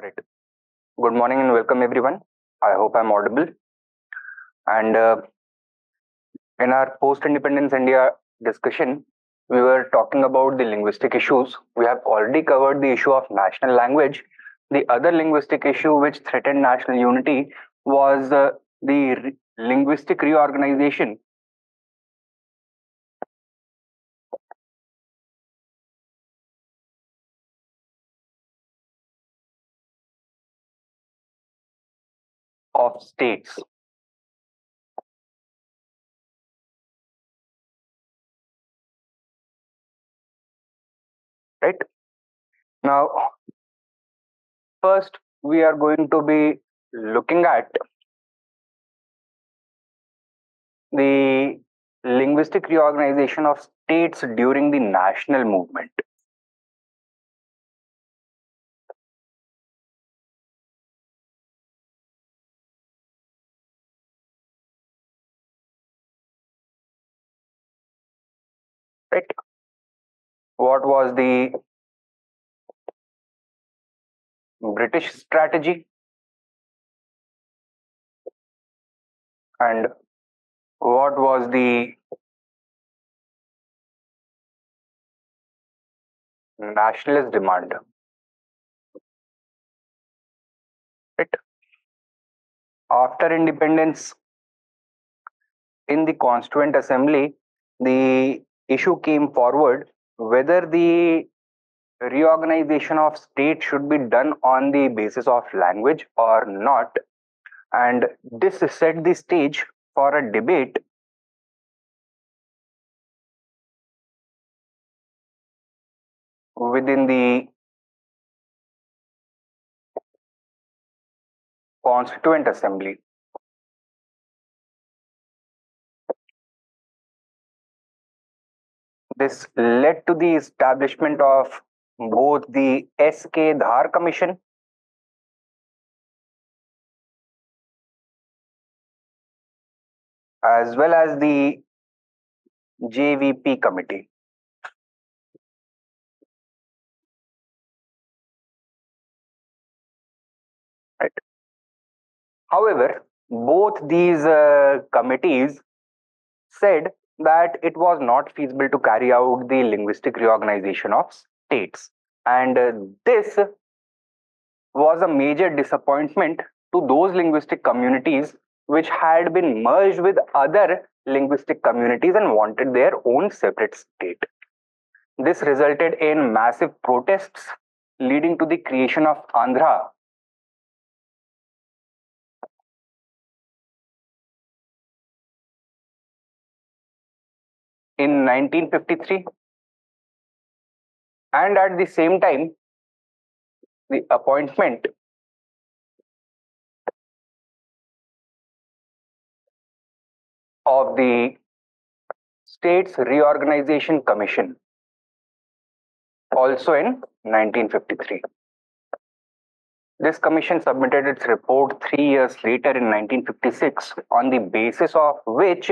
All right. Good morning and welcome everyone. I hope I'm audible. And in our post-independence India discussion, we were talking about the linguistic issues. We have already covered the issue of national language. The other linguistic issue which threatened national unity was the linguistic reorganization of states. Right? Now, first we are going to be looking at the linguistic reorganization of states during the national movement. Right? What was the British strategy and what was the nationalist demand? Right? After independence, in the Constituent Assembly, the issue came forward whether the reorganization of state should be done on the basis of language or not, and this set the stage for a debate within the Constituent Assembly. This led to the establishment of both the S.K. Dhar Commission as well as the JVP Committee. Right. However, both these committees said that it was not feasible to carry out the linguistic reorganization of states, and this was a major disappointment to those linguistic communities which had been merged with other linguistic communities and wanted their own separate state. This resulted in massive protests, leading to the creation of Andhra in 1953, and at the same time, the appointment of the States Reorganization Commission, also in 1953. This commission submitted its report 3 years later in 1956, on the basis of which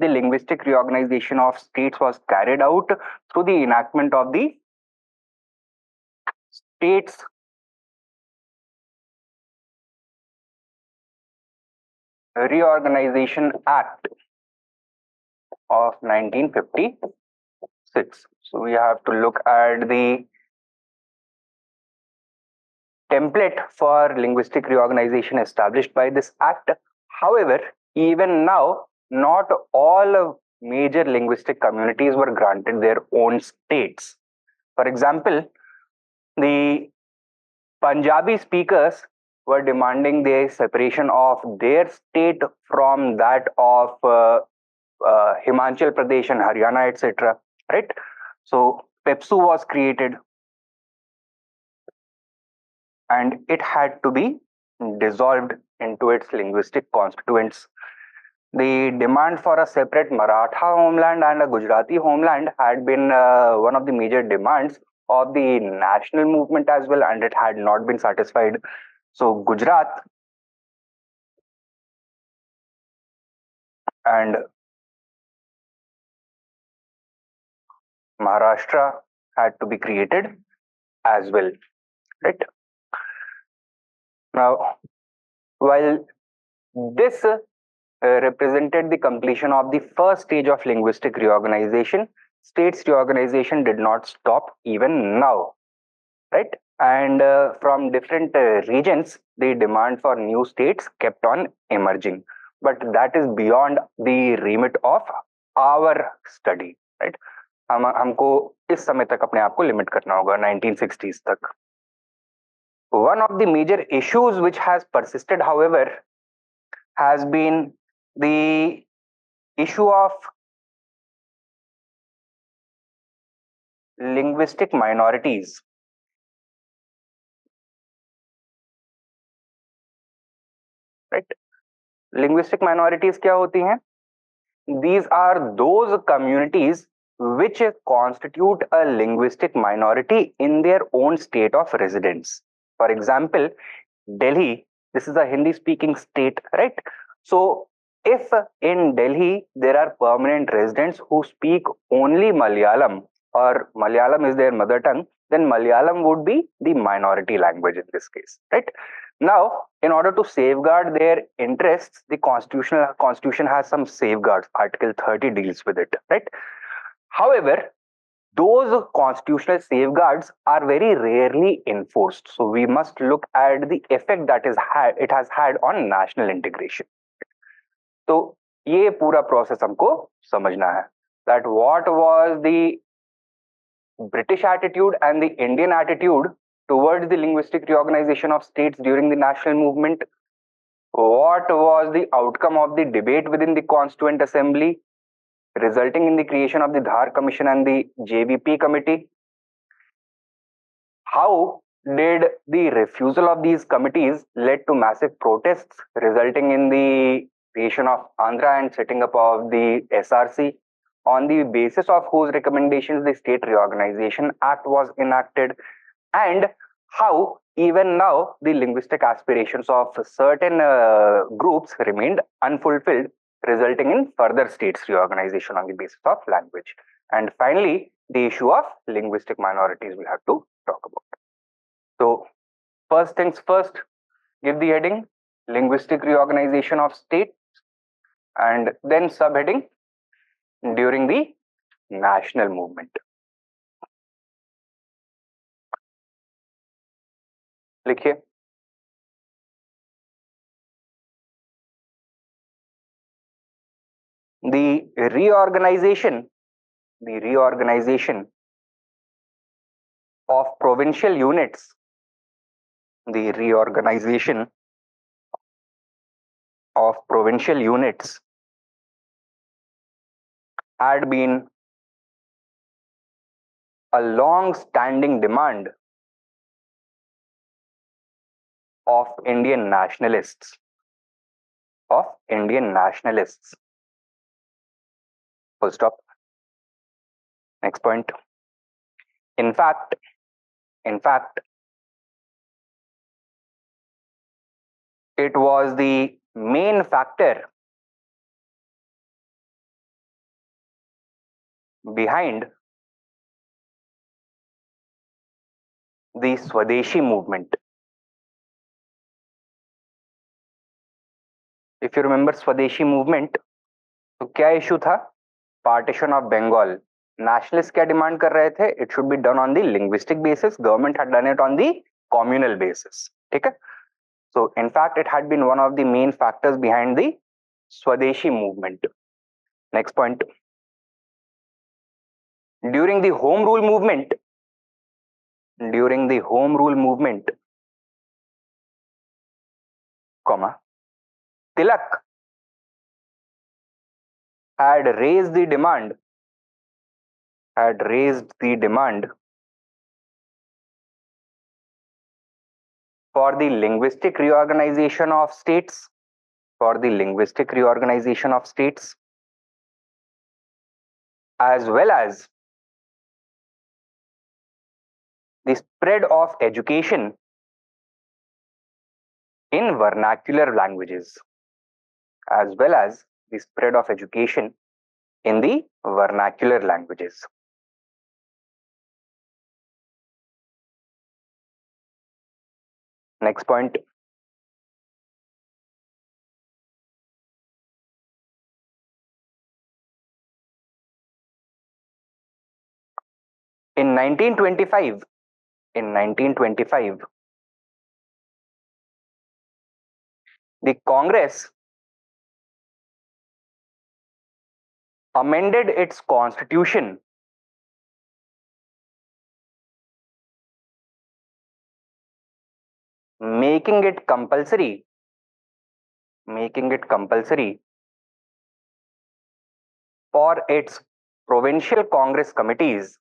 the linguistic reorganization of states was carried out through the enactment of the States Reorganization Act of 1956. So we have to look at the template for linguistic reorganization established by this act. However, even now, not all major linguistic communities were granted their own states. For example, the Punjabi speakers were demanding the separation of their state from that of Himachal Pradesh and Haryana, etc. Right? So PEPSU was created, and it had to be dissolved into its linguistic constituents. The demand for a separate Maratha homeland and a Gujarati homeland had been one of the major demands of the national movement as well, and it had not been satisfied. So Gujarat and Maharashtra had to be created as well, right? Now, while this represented the completion of the first stage of linguistic reorganization, states reorganization did not stop even now, right? And from different regions, the demand for new states kept on emerging. But that is beyond the remit of our study, right? हमको इस समय तक अपने आप को limit करना होगा 1960s तक. One of the major issues which has persisted, however, has been the issue of linguistic minorities. Right? Linguistic minorities क्या होती हैं? These are those communities which constitute a linguistic minority in their own state of residence. For example, Delhi, this is a Hindi speaking state, right? So if in Delhi there are permanent residents who speak only Malayalam, or Malayalam is their mother tongue, then Malayalam would be the minority language in this case, right? Now, in order to safeguard their interests, the constitution has some safeguards. Article 30 deals with it, right? However, those constitutional safeguards are very rarely enforced. So we must look at the effect that it has had on national integration. So ये पूरा process हमको समझना है. That what was the British attitude and the Indian attitude towards the linguistic reorganization of states during the national movement? What was the outcome of the debate within the Constituent Assembly, resulting in the creation of the Dhar Commission and the JVP Committee? How did the refusal of these committees led to massive protests, resulting in the creation of Andhra and setting up of the SRC, on the basis of whose recommendations the State Reorganization Act was enacted, and how even now the linguistic aspirations of certain groups remained unfulfilled, resulting in further states reorganization on the basis of language. And finally, the issue of linguistic minorities we have to talk about. So first things first, give the heading linguistic reorganization of states, and then subheading during the national movement. लिखिए. The reorganization of provincial units, the reorganization of provincial units had been a long-standing demand of Indian nationalists. Full stop. Next point. In fact, it was the main factor behind the Swadeshi movement. If you remember Swadeshi movement, तो क्या issue था? Partition of Bengal. Nationalist क्या demand कर रहे थे? It should be done on the linguistic basis. Government had done it on the communal basis. ठीक है. So in fact, it had been one of the main factors behind the Swadeshi movement. Next point. During the Home Rule movement, Tilak had raised the demand for the linguistic reorganization of states, as well as the spread of education in vernacular languages, Next point. In 1925, the Congress amended its constitution making it compulsory for its provincial congress committees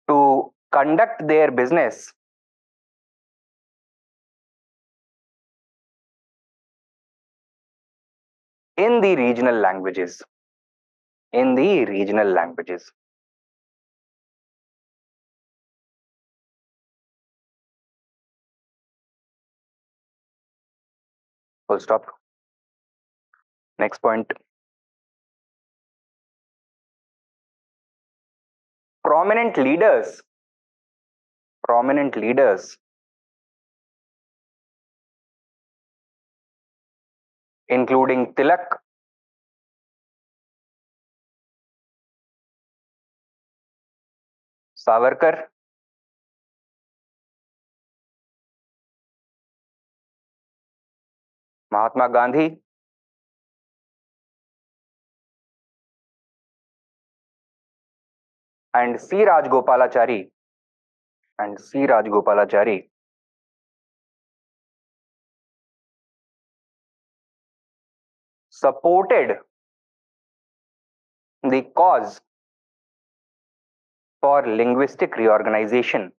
to conduct their business in the regional languages. Full stop. Next point. Prominent leaders including Tilak, Savarkar, Mahatma Gandhi, and C. Rajgopalachari supported the cause for linguistic reorganization.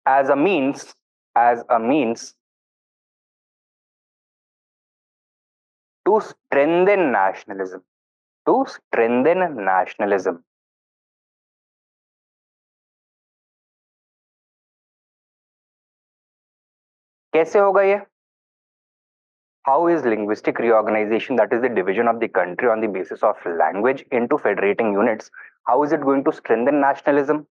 As a means to strengthen nationalism. कैसे होगा ये? How is linguistic reorganization, that is the division of the country on the basis of language into federating units, how is it going to strengthen nationalism?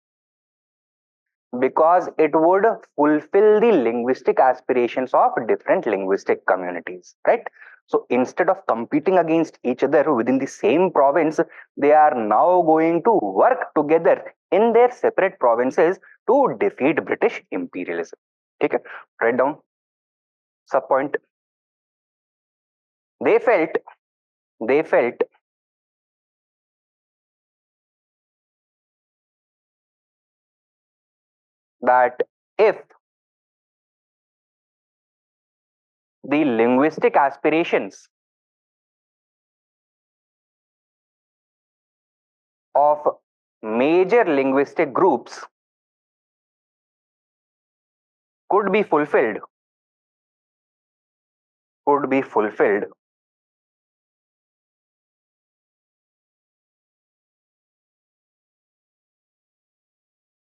Because it would fulfill the linguistic aspirations of different linguistic communities, right? So instead of competing against each other within the same province, they are now going to work together in their separate provinces to defeat British imperialism. Okay, write down sub point. They felt that if the linguistic aspirations of major linguistic groups could be fulfilled,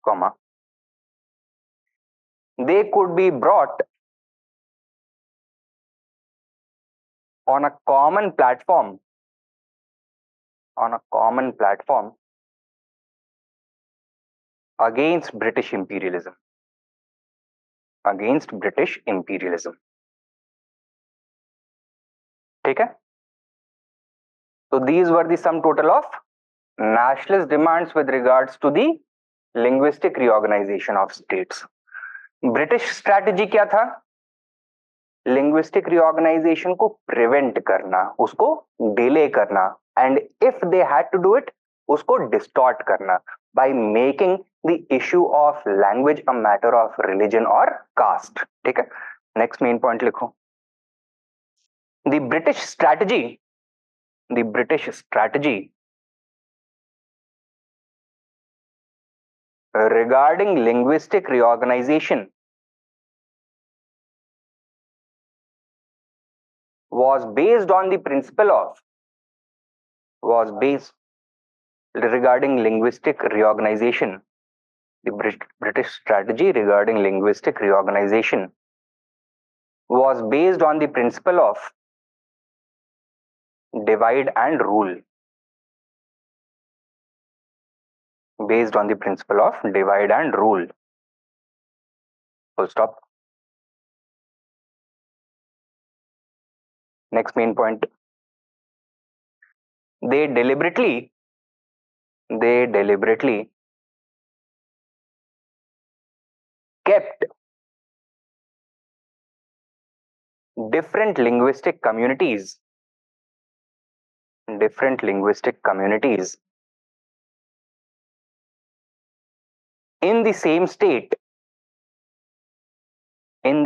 comma, they could be brought on a common platform against British imperialism. ठीक है? So these were the sum total of nationalist demands with regards to the linguistic reorganization of states. British strategy क्या था? Linguistic reorganization को prevent करना, उसको delay करना, and if they had to do it, उसको distort करना by making the issue of language a matter of religion or caste. ठीक है? Next main point लिखो. The British strategy regarding linguistic reorganization was based on the principle of regarding linguistic reorganization. The British strategy regarding linguistic reorganization was based on the principle of divide and rule. based on the principle of divide and rule. Full stop. Next main point. They deliberately kept different linguistic communities in the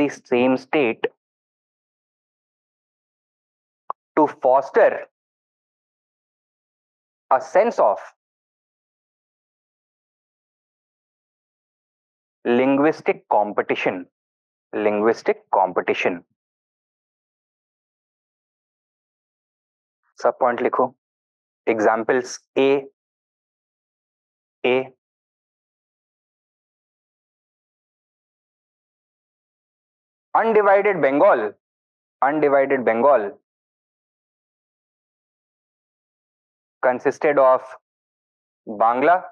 same state to foster a sense of linguistic competition. सब point लिखो. Examples A. Undivided Bengal consisted of Bangla,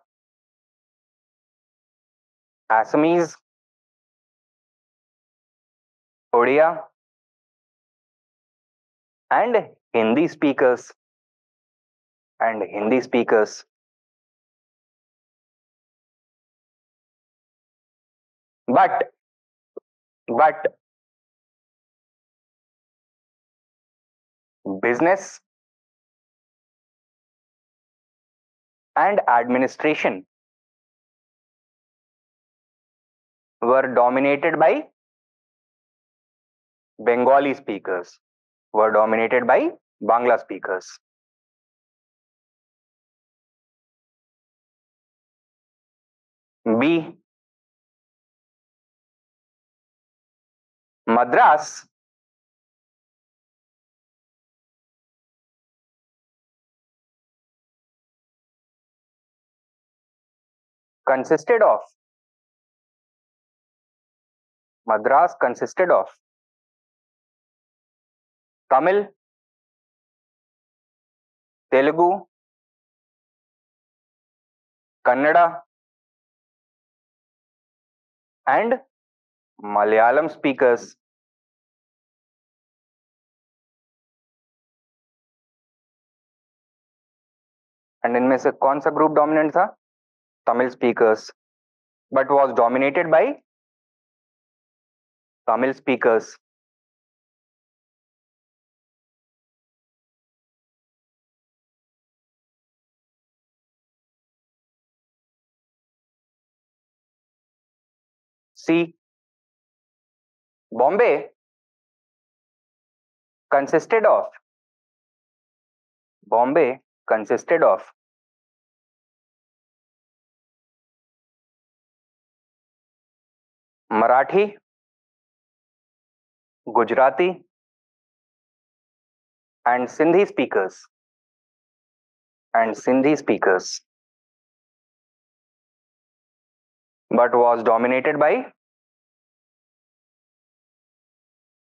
Assamese, Odia, and Hindi speakers. But business and administration were dominated by Bengali speakers, Bangla speakers. B. Madras consisted of Tamil, Telugu, Kannada, and Malayalam speakers. And इनमें से कौन सा group dominant था? Tamil speakers. But was dominated by Tamil speakers. C. Bombay consisted of Marathi, Gujarati, and Sindhi speakers. But was dominated by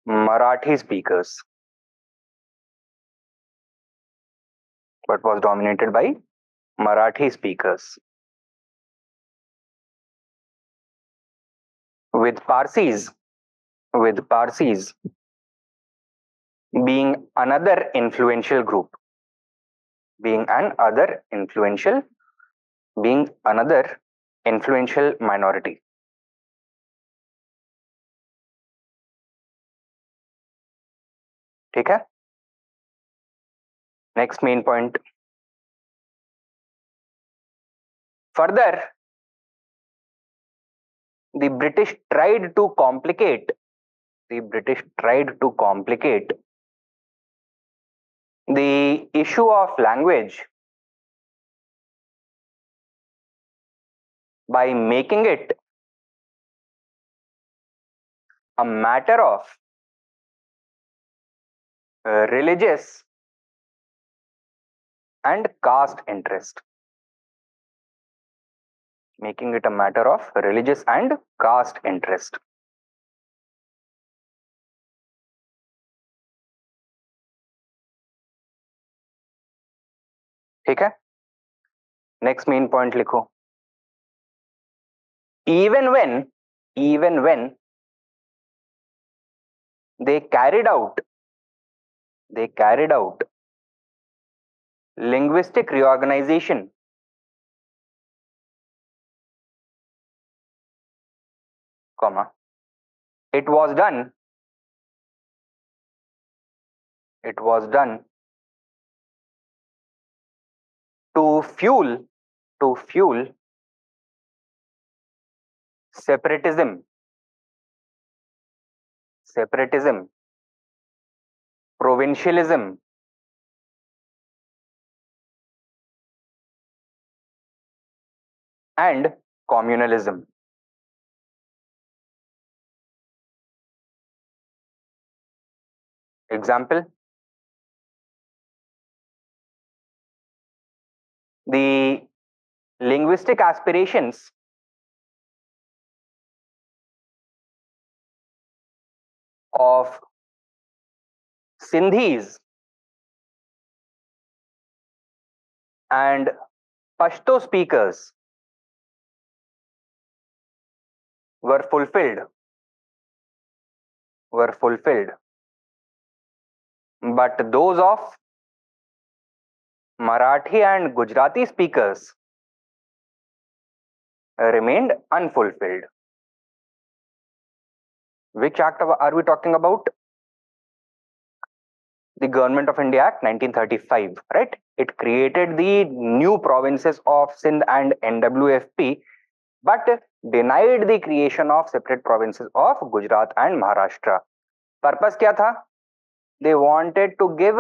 Marathi speakers. With Parsis being another influential group, being another influential minority. ठीक है. Next main point. Further, the British tried to complicate the issue of language by making it a matter of religious and caste interest. ठीक है. Next main point लिखो. even when they carried out linguistic reorganization, comma, it was done to fuel separatism, provincialism, and communalism. Example: the linguistic aspirations of Sindhis and Pashto speakers were fulfilled, but those of Marathi and Gujarati speakers remained unfulfilled. Which act are we talking about? The Government of India Act 1935, right? It created the new provinces of Sindh and NWFP, but denied the creation of separate provinces of Gujarat and Maharashtra. Purpose क्या था? They wanted to give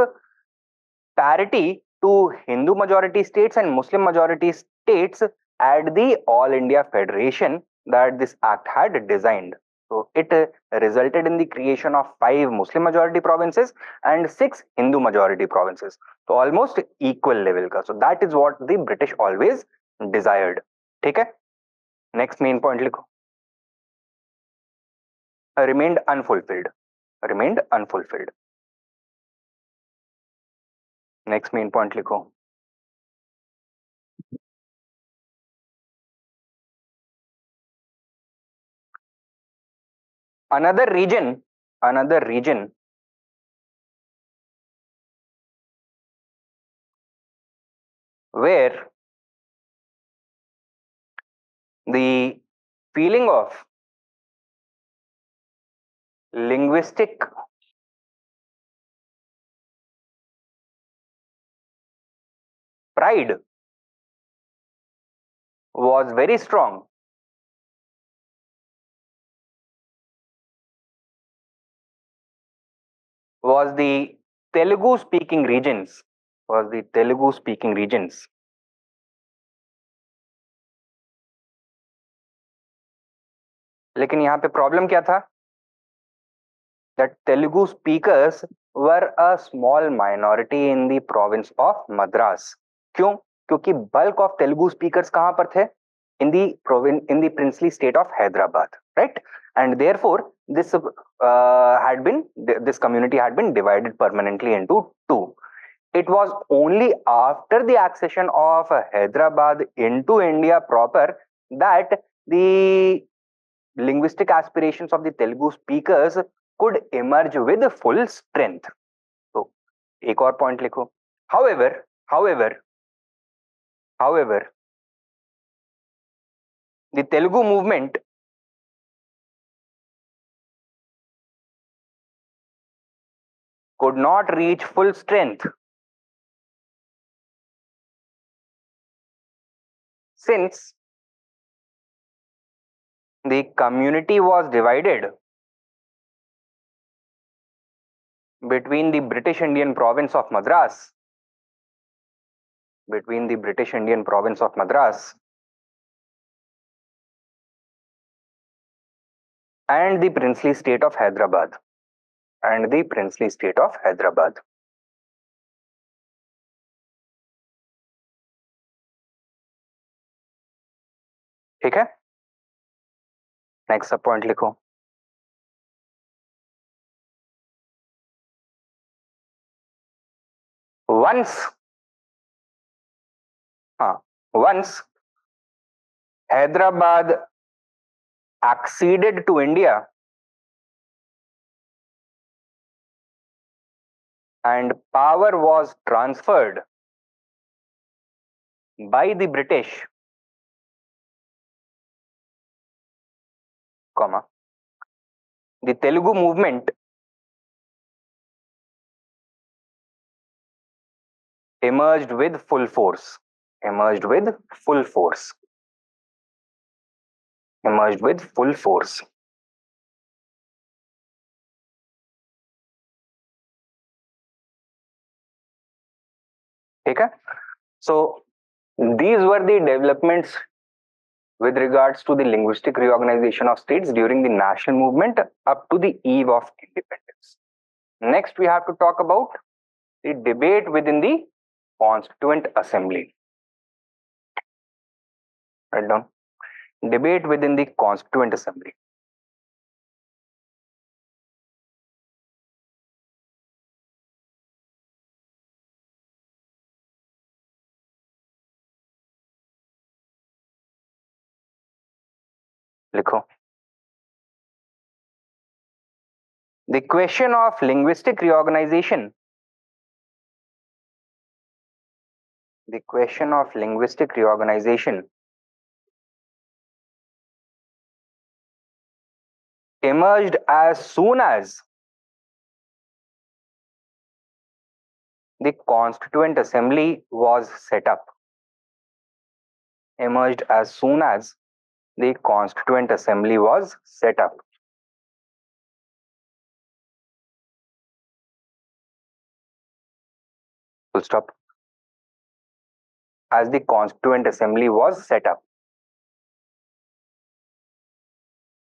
parity to Hindu majority states and Muslim majority states at the All India Federation that this act had designed. So it resulted in the creation of 5 Muslim majority provinces and 6 Hindu majority provinces. So almost equal level ka. So that is what the British always desired. ठीक है? Next main point लिखो. Remained unfulfilled. Next main point लिखो. Another region where the feeling of linguistic pride was very strong was the Telugu speaking regions. लेकिन यहाँ पे problem क्या था? That Telugu speakers were a small minority in the province of Madras. क्यों? क्योंकि bulk of Telugu speakers कहाँ पर थे? In the princely state of Hyderabad, right? And therefore this community had been divided permanently into two. It was only after the accession of Hyderabad into India proper that the linguistic aspirations of the Telugu speakers could emerge with full strength. So, एक और point लिखो. However, the Telugu movement could not reach full strength since the community was divided between the British Indian province of Madras and the princely state of Hyderabad. ठीक है? Next sub point लिखो. Once Hyderabad acceded to India and power was transferred by the British, comma, the Telugu movement emerged with full force. Emerged with full force. Emerged with full force. Okay? So these were the developments with regards to the linguistic reorganization of states during the national movement up to the eve of independence. Next, we have to talk about the debate within the Constituent Assembly. Write down. Debate within the Constituent Assembly. Likho. The question of linguistic reorganization. The question of linguistic reorganization emerged as soon as the Constituent Assembly was set up. Emerged as soon as the Constituent Assembly was set up. Full stop. As the Constituent Assembly was set up.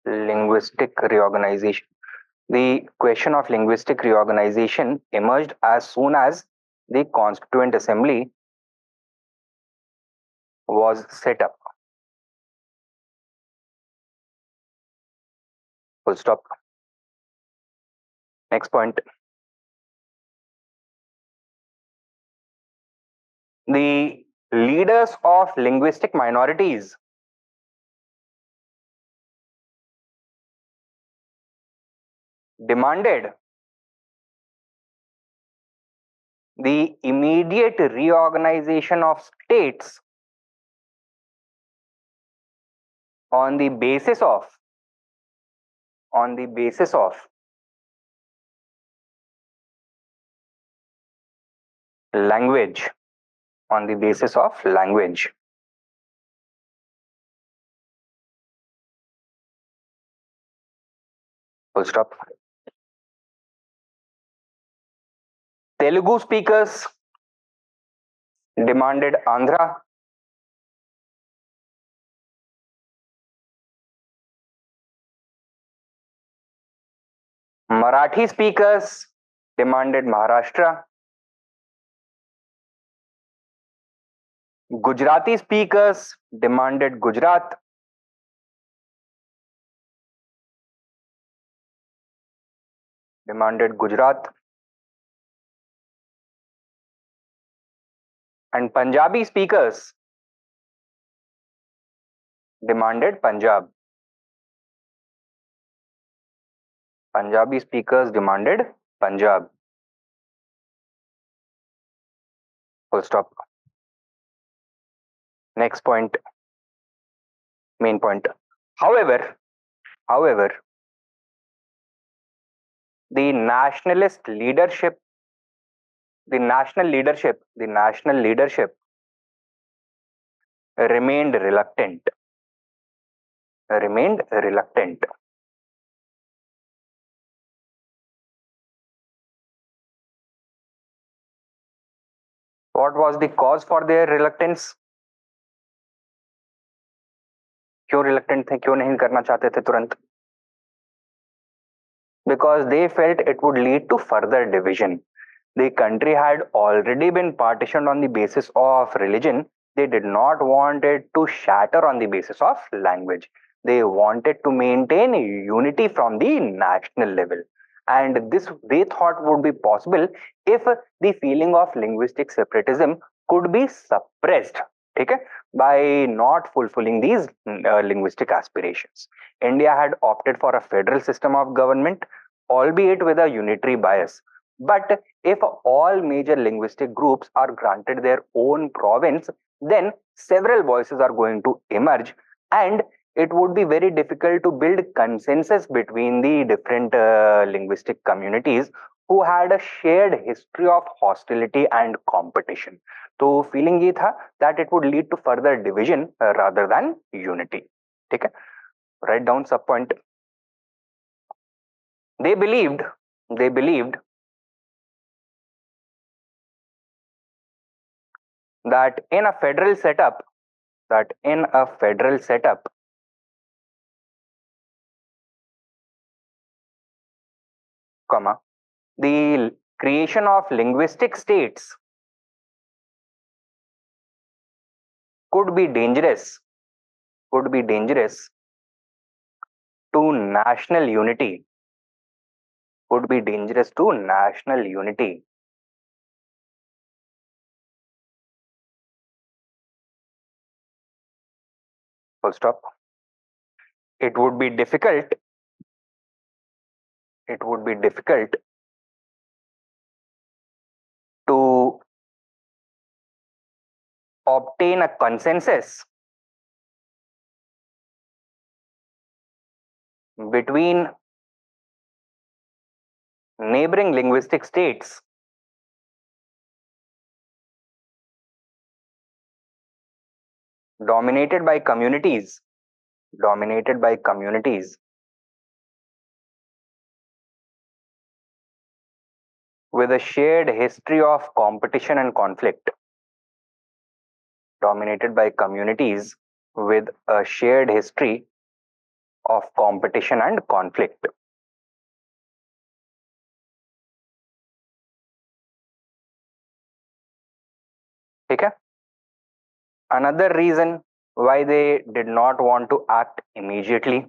Linguistic reorganization. The question of linguistic reorganization emerged as soon as the Constituent Assembly was set up. Full stop. Next point. The leaders of linguistic minorities demanded the immediate reorganization of states on the basis of language. On the basis of language. Full stop. Telugu speakers demanded Andhra. Marathi speakers demanded Maharashtra. Gujarati speakers demanded Gujarat. And Punjabi speakers demanded Punjab. Punjabi speakers demanded Punjab. Full stop. Next point. Main point. However, the national leadership remained reluctant. What was the cause for their reluctance? क्यों reluctant थे, क्यों नहीं करना चाहते थे तुरंत? Because they felt it would lead to further division. The country had already been partitioned on the basis of religion. They did not want it to shatter on the basis of language. They wanted to maintain unity from the national level. And this they thought would be possible if the feeling of linguistic separatism could be suppressed ठीक है, by not fulfilling these linguistic aspirations. India had opted for a federal system of government, albeit with a unitary bias. But if all major linguistic groups are granted their own province, then several voices are going to emerge, and it would be very difficult to build consensus between the different linguistic communities who had a shared history of hostility and competition. तो feeling ये था that it would lead to further division rather than unity. ठीक है, write down sub point. They believed that in a federal setup, comma, the creation of linguistic states could be dangerous to national unity, could be dangerous to national unity. Full stop. It would be difficult to obtain a consensus between neighboring linguistic states dominated by communities with a shared history of competition and conflict, dominated by communities with a shared history of competition and conflict. ठीक है, another reason why they did not want to act immediately,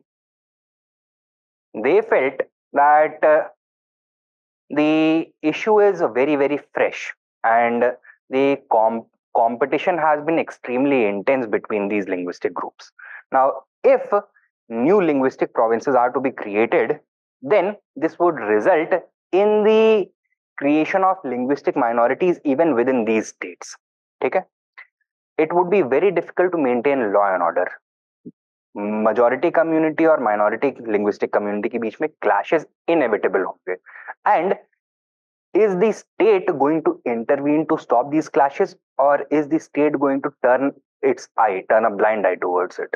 they felt that the issue is very fresh, and the competition has been extremely intense between these linguistic groups. Now, if new linguistic provinces are to be created, then this would result in the creation of linguistic minorities even within these states. Okay? It would be very difficult to maintain law and order. Majority community और minority linguistic community के बीच में clashes inevitable होंगे, and is the state going to intervene to stop these clashes, or is the state going to turn a blind eye towards it?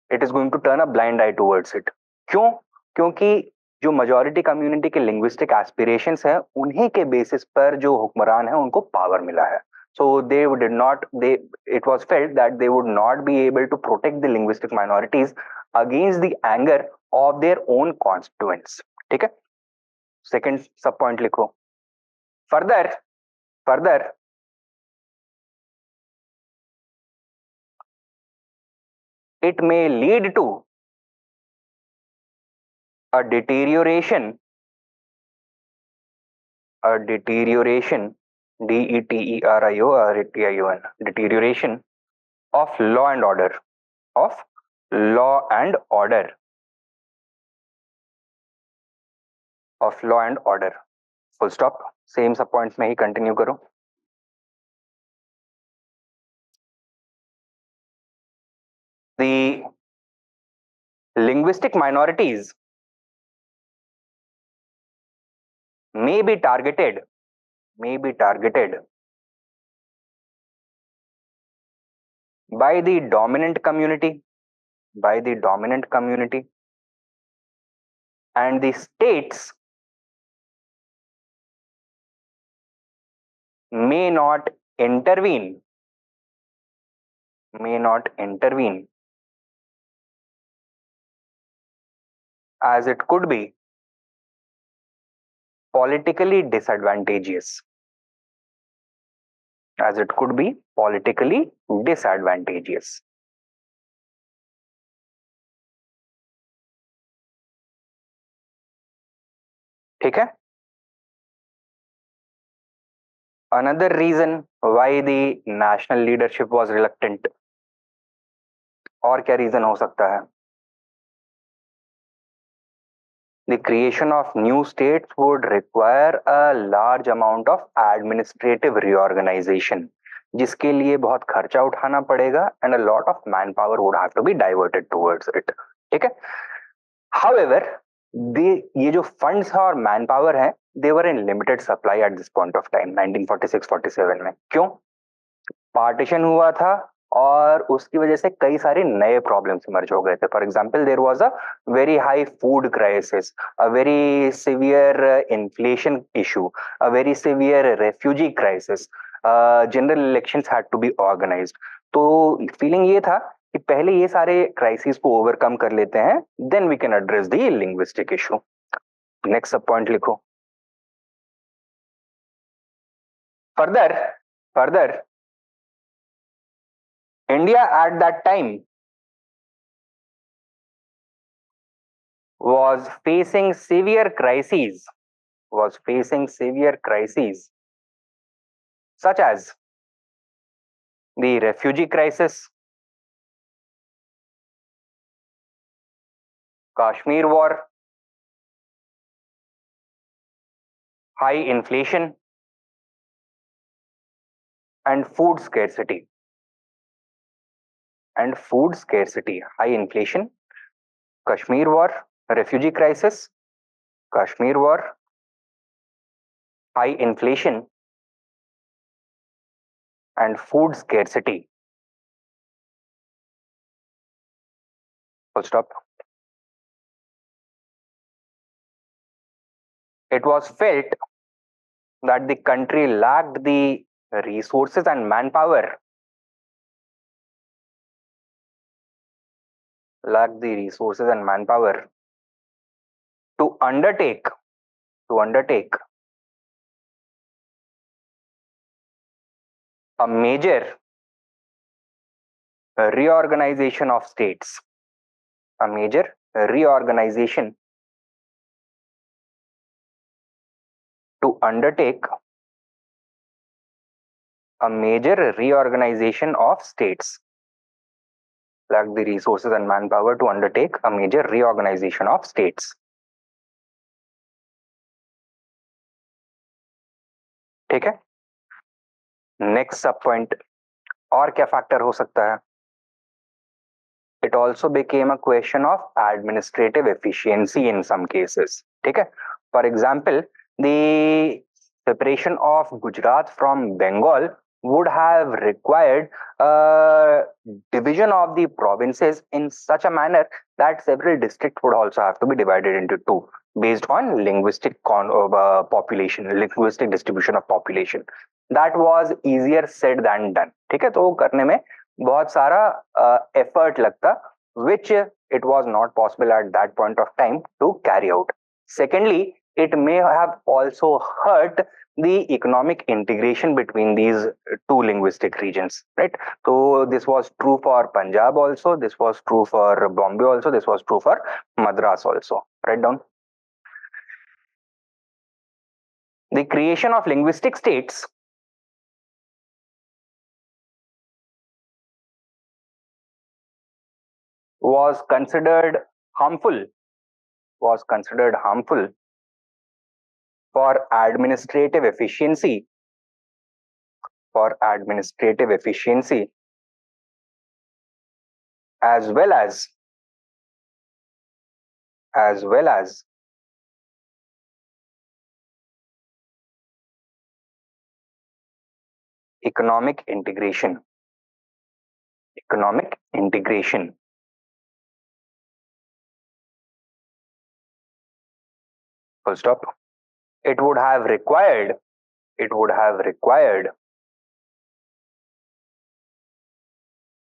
It is going to turn a blind eye towards it. क्यों? क्योंकि जो majority community के linguistic aspirations हैं, उन्हीं के basis पर जो हुक्मरान हैं उनको power मिला है. So it was felt that they would not be able to protect the linguistic minorities against the anger of their own constituents. ठीक है? Second sub point लिखो. Further, it may lead to a deterioration, deterioration of law and order, full stop. Same सब points में ही continue करो. The linguistic minorities may be targeted by the dominant community, and the states may not intervene as it could be politically disadvantageous. ठीक है? Another reason why the national leadership was reluctant. और क्या reason हो सकता है? The creation of new states would require a large amount of administrative reorganization, जिसके लिए बहुत खर्चा उठाना पड़ेगा and a lot of manpower would have to be diverted towards it. ठीक है? However, ये जो funds है और manpower है, they were in limited supply at this point of time, 1946-47 में. क्यों? पार्टीशन हुआ था और उसकी वजह से कई सारे नए प्रॉब्लम्स इमर्ज हो गए थे. For example, there was a very high food crisis, a very severe inflation issue, a very severe refugee crisis. General elections had to be organised. तो फीलिंग ये था कि पहले ये सारे क्राइसिस को ओवरकम कर लेते हैं, then we can address the linguistic issue. Next sub point लिखो. Further India at that time was facing severe crises, such as the refugee crisis, Kashmir war, high inflation, and food scarcity. High inflation, Kashmir war, refugee crisis, Kashmir war, high inflation, and food scarcity. Full stop. It was felt that the country lacked the resources and manpower to undertake a major reorganization of states. To undertake a major reorganization of states. Lack the resources and manpower to undertake a major reorganization of states. ठीक है? Next sub point, और क्या factor हो सकता है? It also became a question of administrative efficiency in some cases. ठीक है? For example, the separation of Gujarat from Bengal would have required a division of the provinces in such a manner that several districts would also have to be divided into two based on linguistic distribution of population. That was easier said than done. ठीक है? तो वो करने में बहुत सारा effort लगता, which it was not possible at that point of time to carry out. Secondly, it may have also hurt the economic integration between these two linguistic regions, right? So this was true for Punjab also, this was true for Bombay also, this was true for Madras also. Write down. The creation of linguistic states was considered harmful for administrative efficiency as well as economic integration. Full stop. It would have required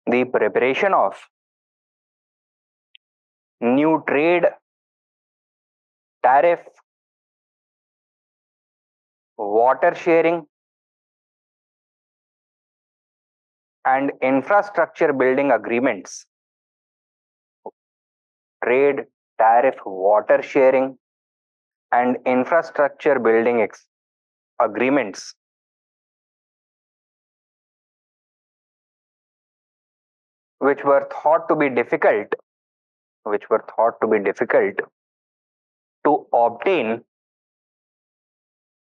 the preparation of new trade, tariff, water sharing, and infrastructure building agreements. Trade, tariff, water sharing, and infrastructure building agreements which were thought to be difficult, to obtain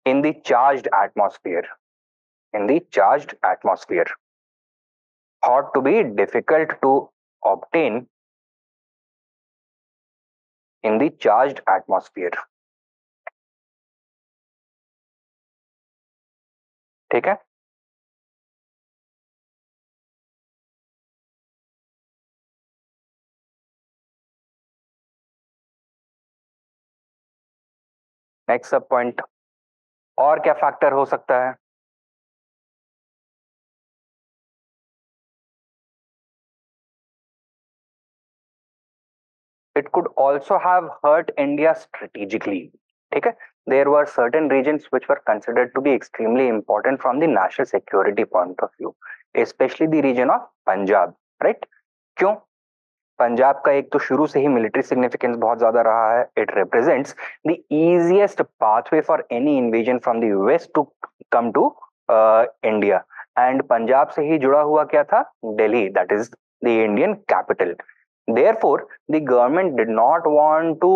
in the charged atmosphere. Thought to be difficult to obtain in the charged atmosphere. ठीक है? Next sub point, और क्या factor हो सकता है? It could also have hurt India strategically. ठीक है? There were certain regions which were considered to be extremely important from the national security point of view, especially the region of Punjab, right? क्यों? पंजाब का एक तो शुरू से ही military significance बहुत ज्यादा रहा है. It represents the easiest pathway for any invasion from the west to come to India. And Punjab से ही जुड़ा हुआ क्या था? Delhi, that is the Indian capital. Therefore, the government did not want to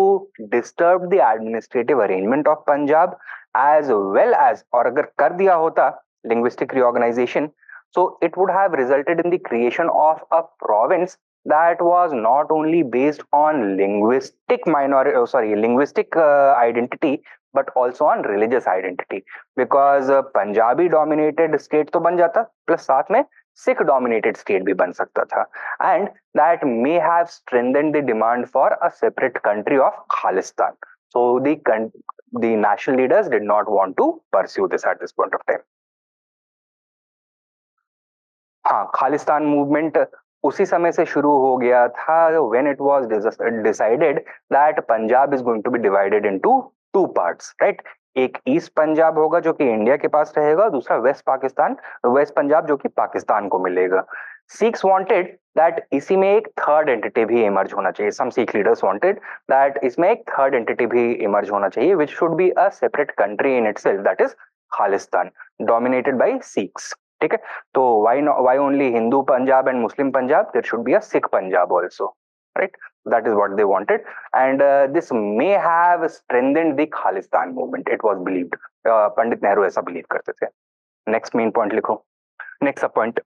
disturb the administrative arrangement of Punjab as well as, और अगर कर दिया होता linguistic reorganization, so it would have resulted in the creation of a province that was not only based on linguistic identity but also on religious identity, because Punjabi dominated state तो बन जाता, plus साथ में Sikh dominated state भी बन सकता था, and that may have strengthened the demand for a separate country of Khalistan. So the national leaders did not want to pursue this at this point of time. हाँ, Khalistan movement उसी समय से शुरू हो गया था when it was decided that Punjab is going to be divided into two parts, right? एक east Punjab होगा जो कि इंडिया के पास रहेगा, दूसरा वेस्ट पंजाब जो कि पाकिस्तान को मिलेगा. सिख्स वांटेड दैट इसी में एक थर्ड एंटिटी भी इमर्ज होना चाहिए. सम सिख लीडर्स वांटेड दैट इसमें एक थर्ड एंटिटी भी इमर्ज होना चाहिए, which should be a separate country in itself, that is Khalistan, dominated by Sikhs. ठीक है? तो why only Hindu Punjab and Muslim Punjab? There should be a Sikh Punjab also, right? That is what they wanted, and this may have strengthened the Khalistan movement. It was believed. Pandit Nehru ऐसा believe करते थे. Next main point लिखो. Next sub point,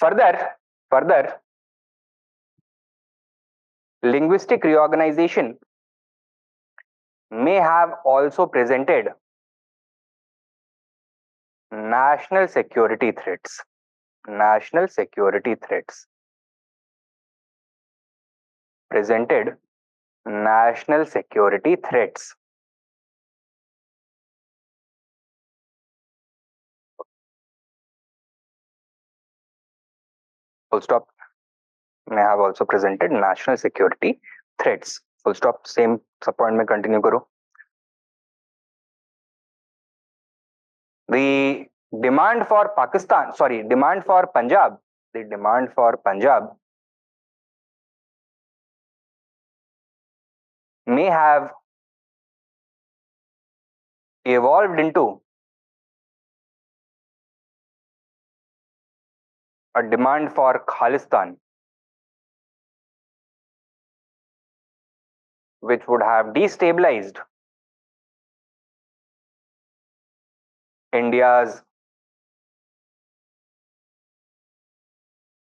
further linguistic reorganization may have also presented national security threats. Presented national security threats. Full stop. May have also presented national security threats. Full stop. Same सब point में continue करो. The demand for Punjab may have evolved into a demand for Khalistan, which would have destabilized India's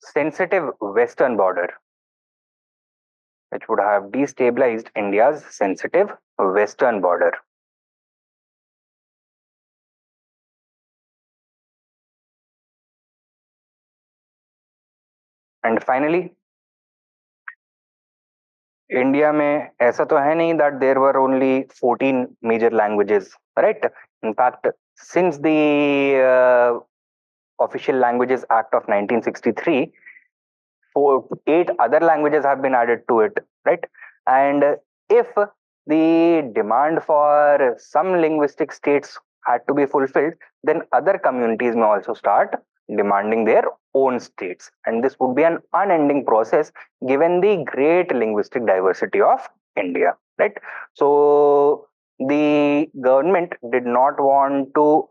sensitive western border. And finally, India में ऐसा तो है नहीं that there were only 14 major languages, right? In fact, since the Official Languages Act of 1963, 8 other languages have been added to it, right? And if the demand for some linguistic states had to be fulfilled, then other communities may also start demanding their own states, and this would be an unending process given the great linguistic diversity of India, right? So the government did not want to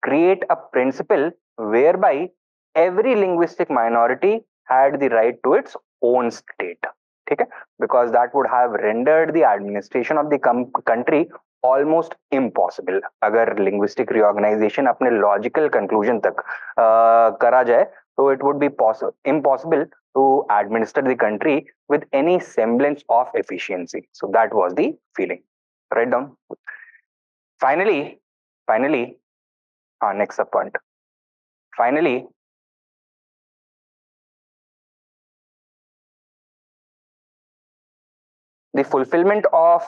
create a principle whereby every linguistic minority had the right to its own state. ठीक है, because that would have rendered the administration of the country almost impossible. अगर linguistic reorganization अपने logical conclusion तक करा जाए, so it would be impossible to administer the country with any semblance of efficiency. So that was the feeling. Write down. Finally, next up point. Finally, the fulfillment of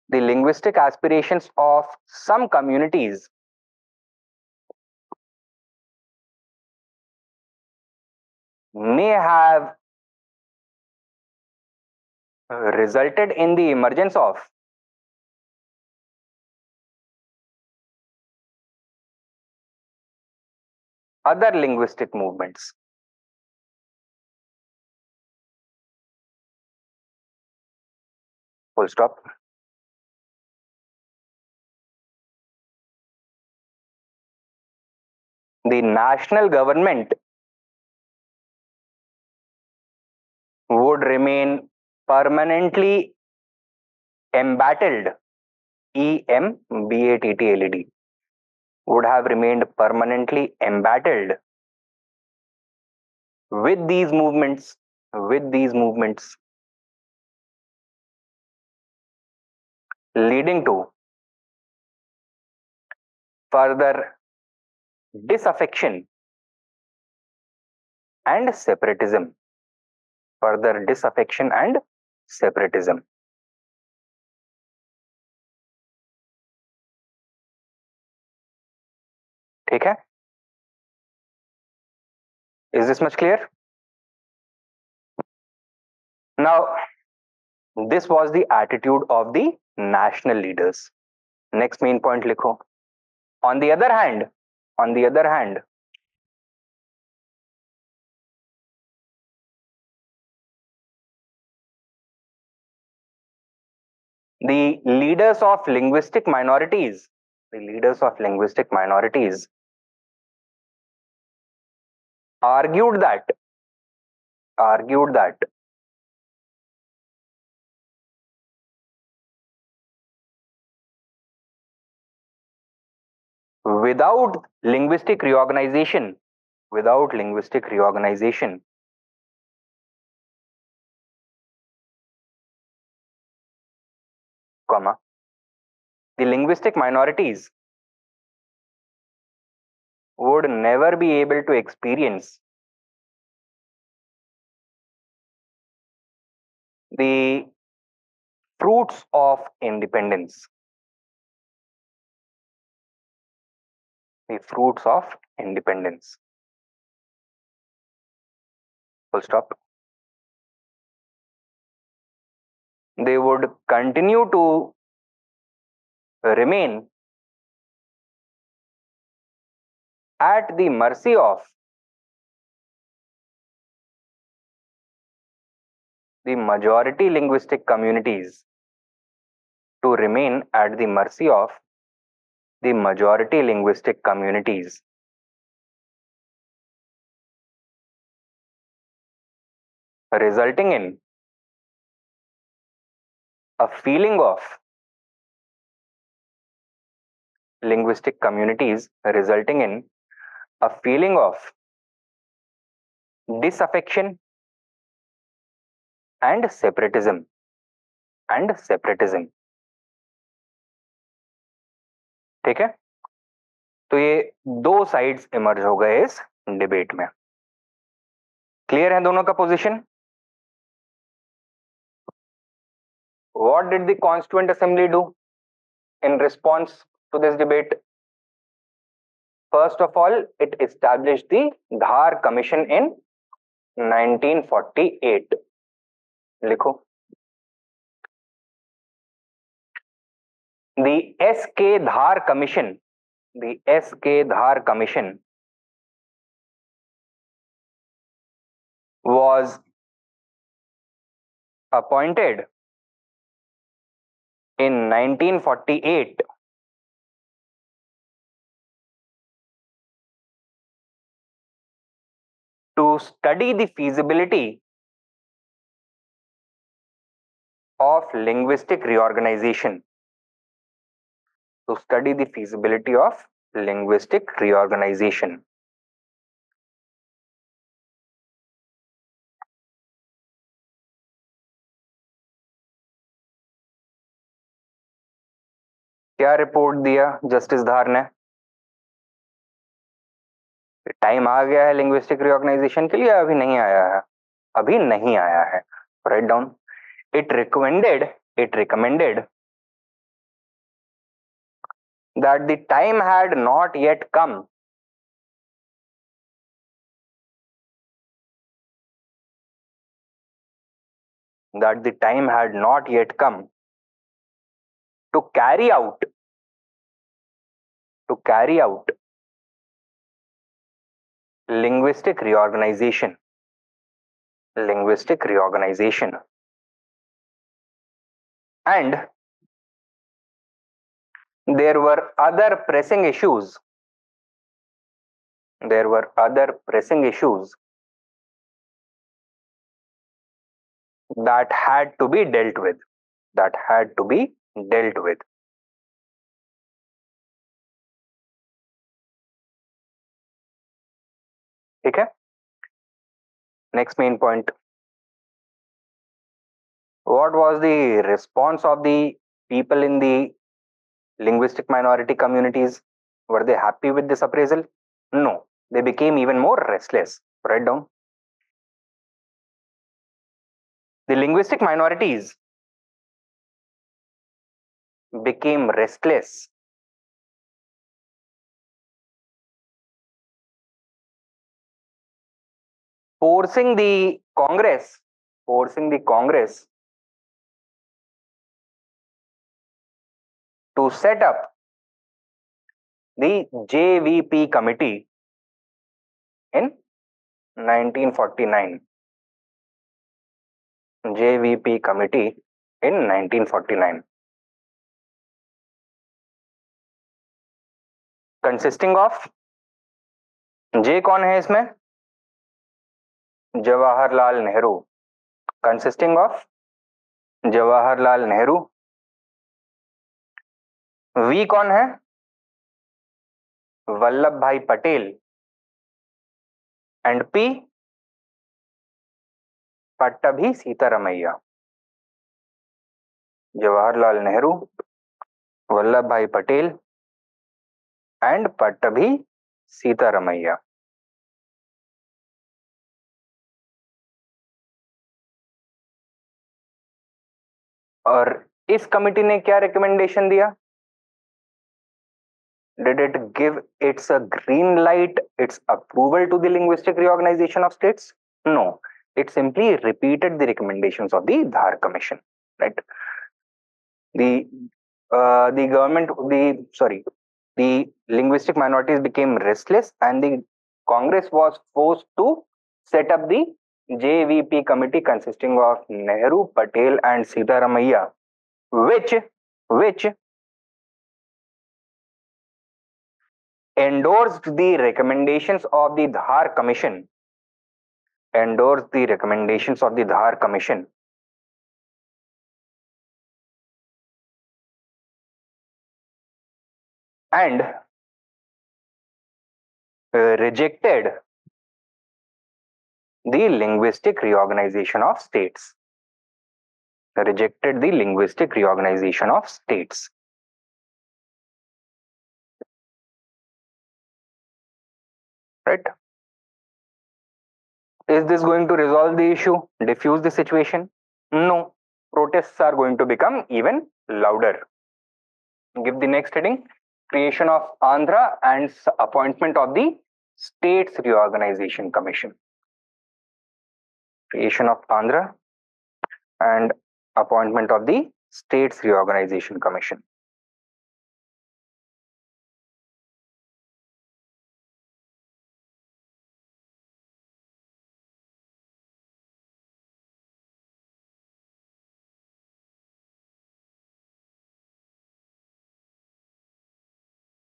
the linguistic aspirations of some communities may have resulted in the emergence of other linguistic movements. Full stop. The national government would remain permanently embattled, EMBATTLED, would have remained permanently embattled with these movements, leading to further disaffection and separatism. Further disaffection and separatism. ठीक है? Is this much clear? Now, this was the attitude of the national leaders. Next main point likho. On the other hand, the leaders of linguistic minorities, argued that without linguistic reorganization, comma, the linguistic minorities would never be able to experience the fruits of independence. Full stop. They would continue to remain at the mercy of the majority linguistic communities, resulting in a feeling of disaffection and separatism. ठीक है, तो ये दो sides emerge हो गए इस debate में. Clear है दोनों का position? What did the Constituent Assembly do in response to this debate? First of all, it established the Dhar Commission in 1948. लिखो. The S.K. Dhar Commission was appointed in 1948 to study the feasibility of linguistic reorganization. To study the feasibility of linguistic reorganization. क्या report दिया justice धार ने? Time आ गया है linguistic reorganisation के लिए, अभी नहीं आया है? अभी नहीं आया है. Write down. It recommended that the time had not yet come to carry out linguistic reorganization. And there were other pressing issues that had to be dealt with. ठीक है. Next main point. What was the response of the people in the linguistic minority communities? Were they happy with this appraisal? No. They became even more restless. Write down. The linguistic minorities became restless, forcing the Congress to set up the JVP committee in 1949. JVP committee in 1949. Consisting of, J कौन है इसमें? Jawaharlal Nehru. Consisting of Jawaharlal Nehru. V कौन है? Vallabh Bhai Patel. And P Pattabhi Sitaramayya. Jawaharlal Nehru, Vallabh Bhai Patel and पट्टभी Sitaramayya. और इस committee ने क्या recommendation दिया? Did it give its a green light, its approval to the linguistic reorganization of states? No. It simply repeated the recommendations of the Dhar Commission. Right? The linguistic minorities became restless, and the Congress was forced to set up the JVP committee consisting of Nehru, Patel, and Sitaramaiah, which endorsed the recommendations of the Dhar Commission. And rejected the linguistic reorganization of states. Right? Is this going to resolve the issue, diffuse the situation? No. Protests are going to become even louder. Give the next heading: creation of Andhra and appointment of the States Reorganization Commission. Creation of Andhra and appointment of the States Reorganization Commission.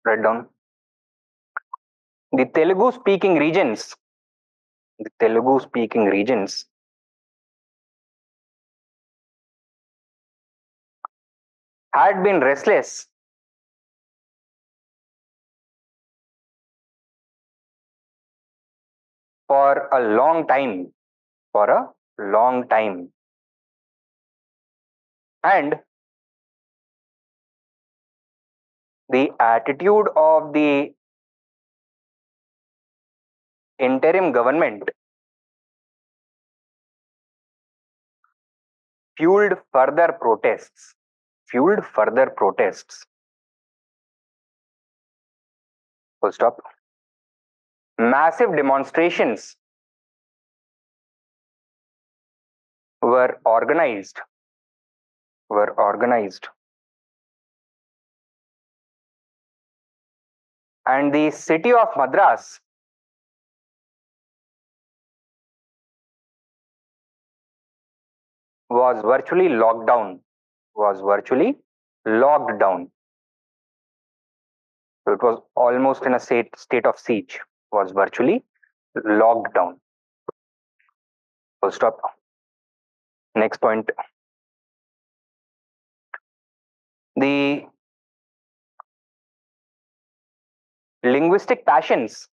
Write down. The Telugu speaking regions the Telugu speaking regions had been restless for a long time, for a long time. And the attitude of the interim government fueled further protests. Fueled further protests. Full stop. Massive demonstrations were organized. And the city of Madras was virtually locked down. So it was almost in a state of siege. Was virtually locked down. Full stop. Next point. The linguistic passions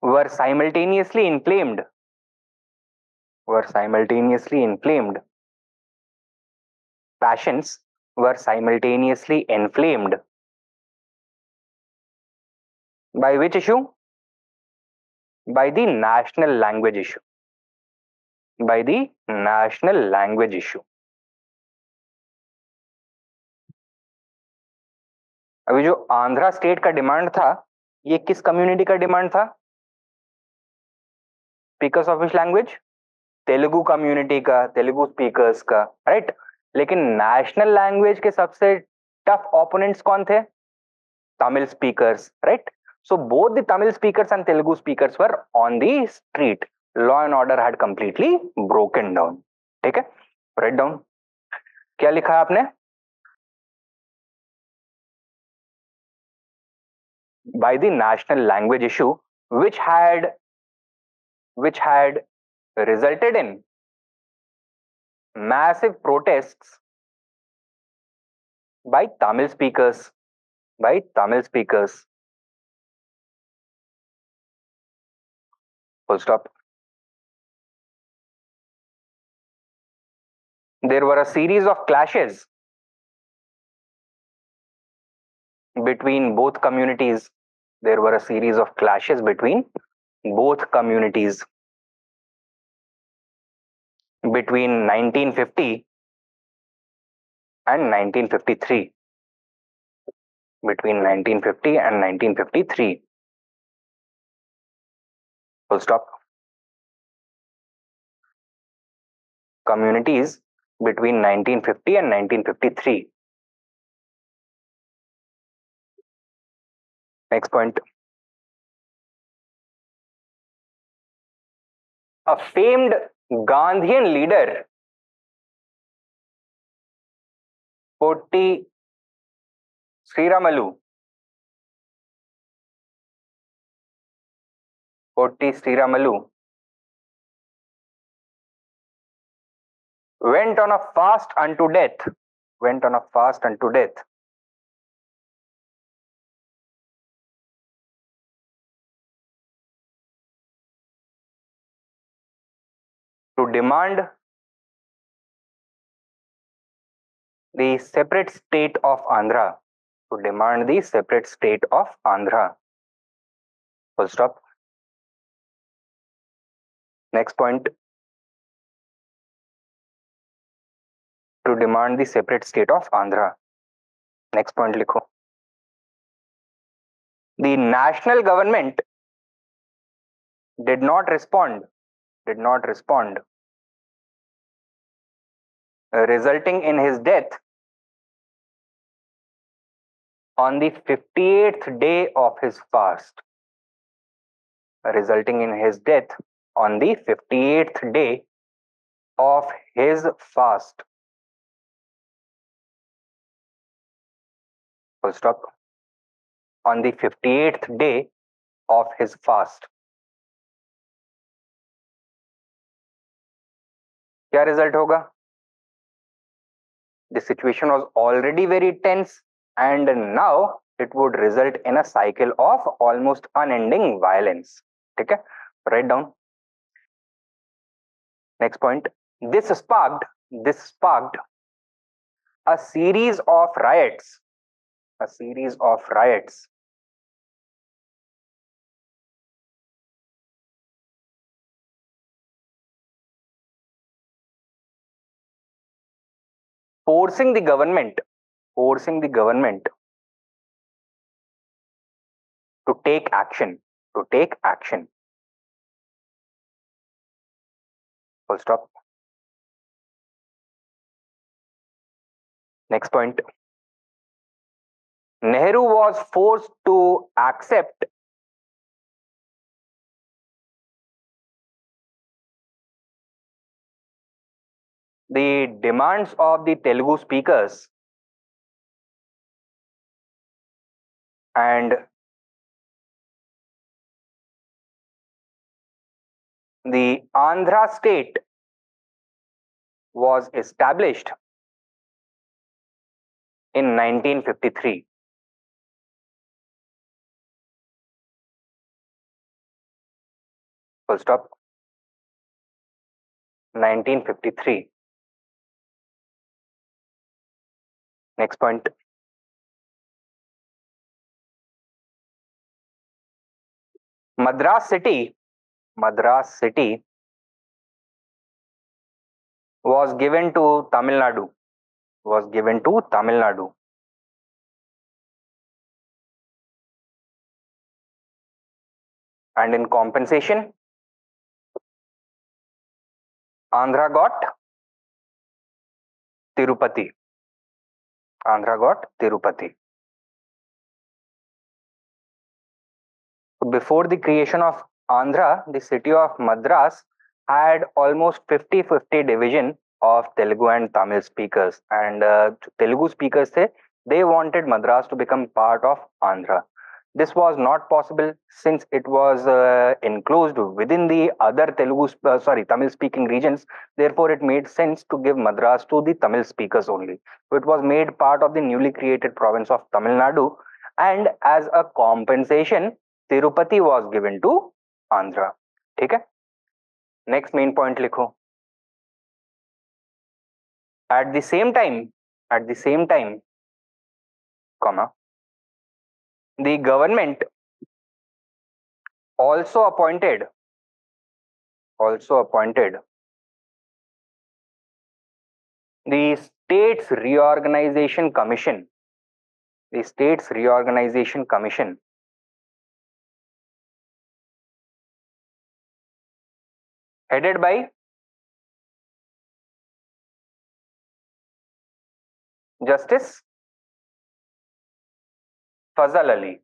were simultaneously inflamed. Passions were simultaneously inflamed. By which issue? By the national language issue. अभी जो Andhra state का demand था, ये किस community का demand था? Speakers of which language? Telugu community का, Telugu speakers का, राइट? लेकिन नेशनल लैंग्वेज के सबसे टफ ओपोनेंट्स कौन थे? Tamil speakers, right? So both the Tamil speakers and Telugu speakers were on the street. Law and order had completely broken down. ठीक है? Write down. क्या लिखा है आपने? By the national language issue, which had resulted in massive protests by Tamil speakers. Full stop. There were a series of clashes between both communities. Between 1950 and 1953. Full stop. Communities between 1950 and 1953. Next point. A famed Gandhian leader, Potti Sriramalu, went on a fast unto death. To demand the separate state of Andhra. Full stop. Next point. To demand the separate state of Andhra. Next point likho. The national government did not respond, resulting in his death on the 58th day of his fast. Full stop. On the 58th day of his fast. क्या result होगा? The situation was already very tense, and now it would result in a cycle of almost unending violence. ठीक है? Write down. Next point. This sparked a series of riots. A series of riots. Forcing the government to take action. Full stop. Next point. Nehru was forced to accept the demands of the Telugu speakers and the Andhra state was established in 1953. Full stop. 1953. Next point. Madras city was given to Tamil Nadu. And in compensation, Andhra got Tirupati. Before the creation of Andhra, the city of Madras had almost 50-50 division of Telugu and Tamil speakers. And Telugu speakers, they wanted Madras to become part of Andhra. This was not possible since it was enclosed within the other Tamil speaking regions. Therefore, it made sense to give Madras to the Tamil speakers only. So it was made part of the newly created province of Tamil Nadu, and as a compensation, Tirupati was given to Andhra. ठीक है? Next main point लिखो. At the same time, comma, the government also appointed the States Reorganization Commission. Headed by Justice Fazal Ali.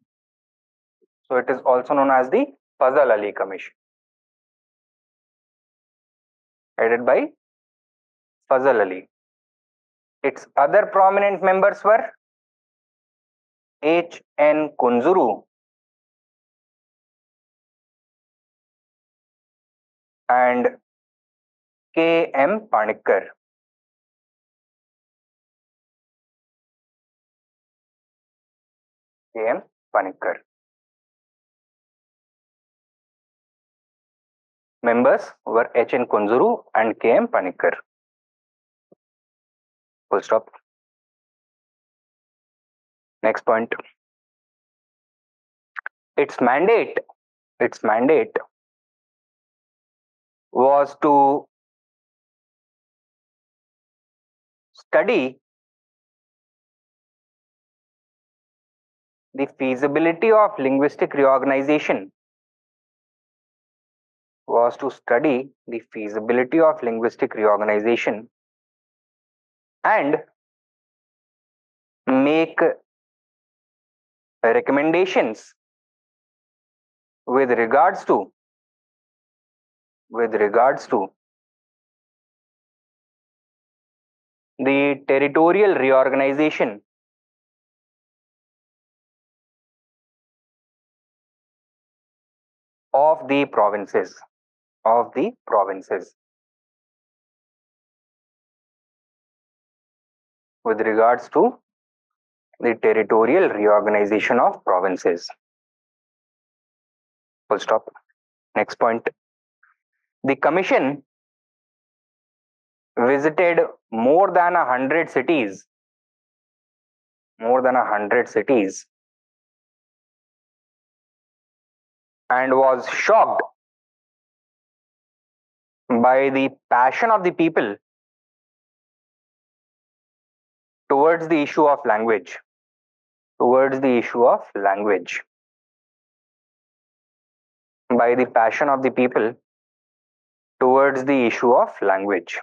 So it is also known as the Fazal Ali Commission. Headed by Fazal Ali. Its other prominent members were H.N. Kunzuru and K.M. Panikkar. K.M. Panikkar. Members were H.N. Kunzuru and K.M. Panikkar. Full stop. Next point. Its mandate was to study the feasibility of linguistic reorganization. And make recommendations with regards to the territorial reorganization of the provinces with regards to the territorial reorganization of provinces. Full stop. Next point. The commission visited more than 100 cities and was shocked by the passion of the people towards the issue of language. By the passion of the people towards the issue of language.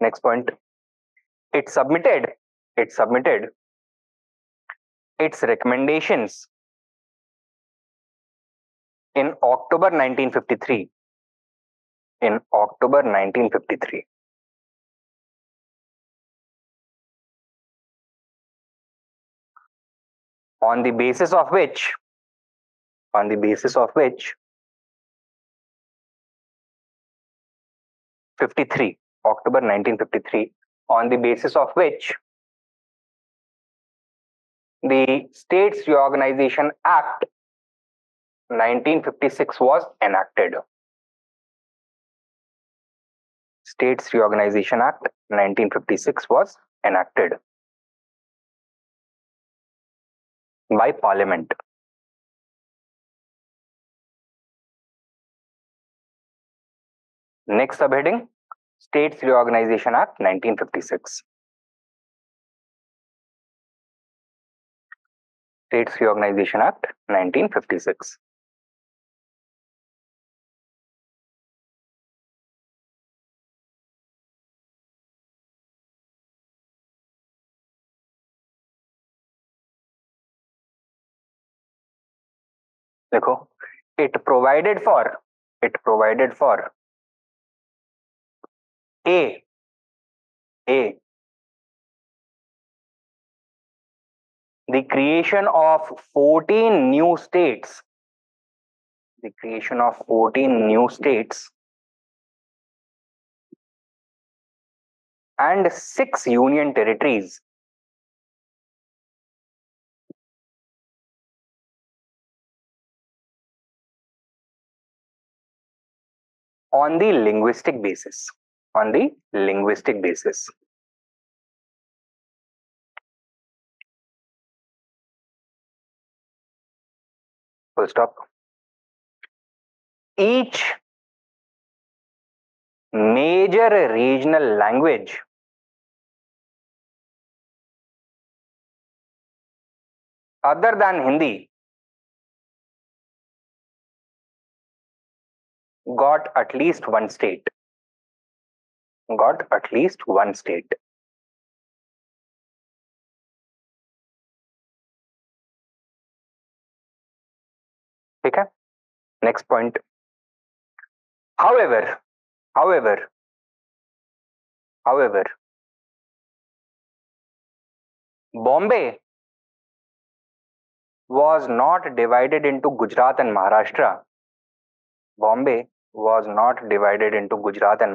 Next point. It submitted its recommendations in October 1953. On the basis of which 53, October 1953, on the basis of which the States Reorganization Act 1956 was enacted. States Reorganization Act 1956 was enacted by Parliament. Next subheading, States Reorganization Act 1956. States Reorganization Act 1956. देखो, it provided for A the creation of 14 new states and 6 union territories on the linguistic basis. Full stop. Each major regional language other than Hindi got at least one state. ठीक है? Next point. However, Bombay was not divided into Gujarat and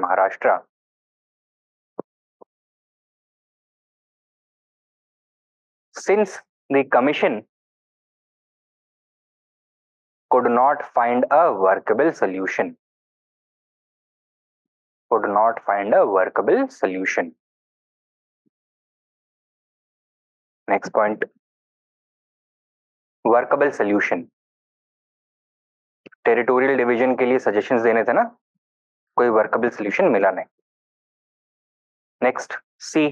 Maharashtra. Since the commission could not find a workable solution. Next point. Workable solution. Territorial division के लिए suggestions देने थे ना, कोई वर्कबल solution मिला नहीं. Next, C,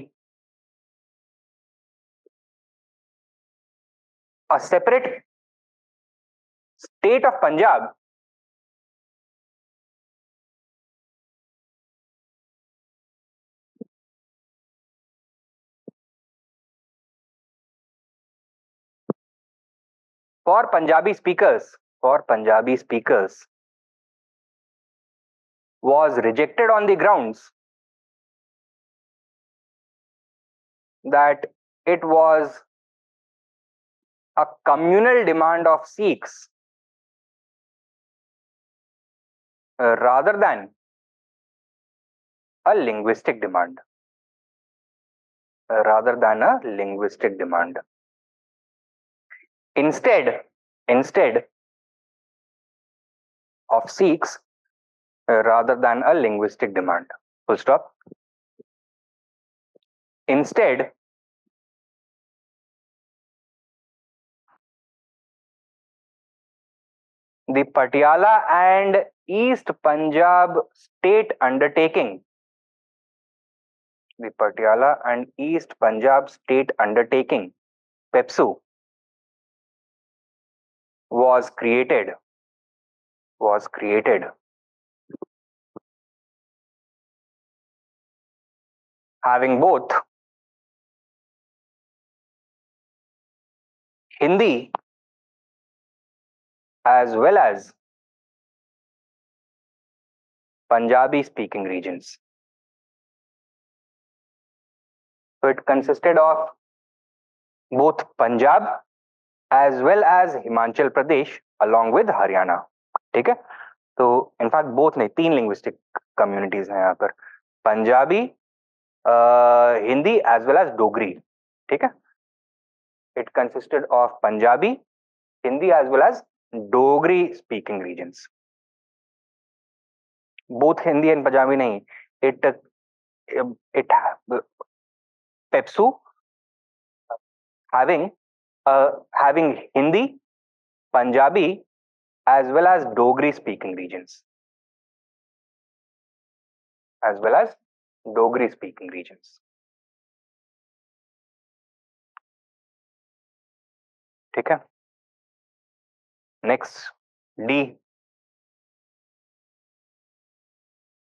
a separate state of Punjab for Punjabi speakers, was rejected on the grounds that it was a communal demand of Sikhs rather than a linguistic demand. Instead of Sikhs rather than a linguistic demand. Full stop. Instead, the Patiala and East Punjab state undertaking, PEPSU, was created, having both Hindi as well as Punjabi speaking regions. So it consisted of both Punjab as well as Himachal Pradesh along with Haryana. ठीक है, तो in fact both नहीं, 3 linguistic communities हैं यहाँ पर, Punjabi, Hindi as well as Dogri. ठीक है, it consisted of Punjabi, Hindi as well as Dogri speaking regions. Both Hindi and Punjabi नहीं, it PEPSU having Hindi, Punjabi as well as Dogri speaking regions. ठीक है, next D,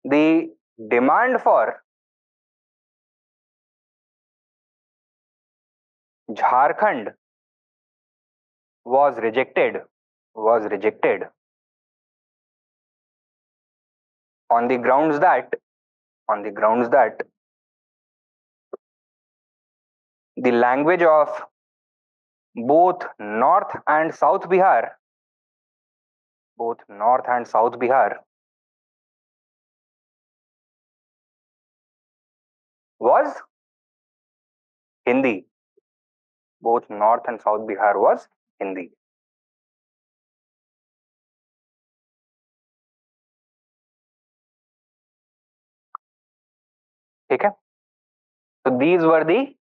the demand for Jharkhand was rejected on the grounds that the language of both North and South Bihar was Hindi. Both North and South Bihar was Hindi. ठीक है, so these were the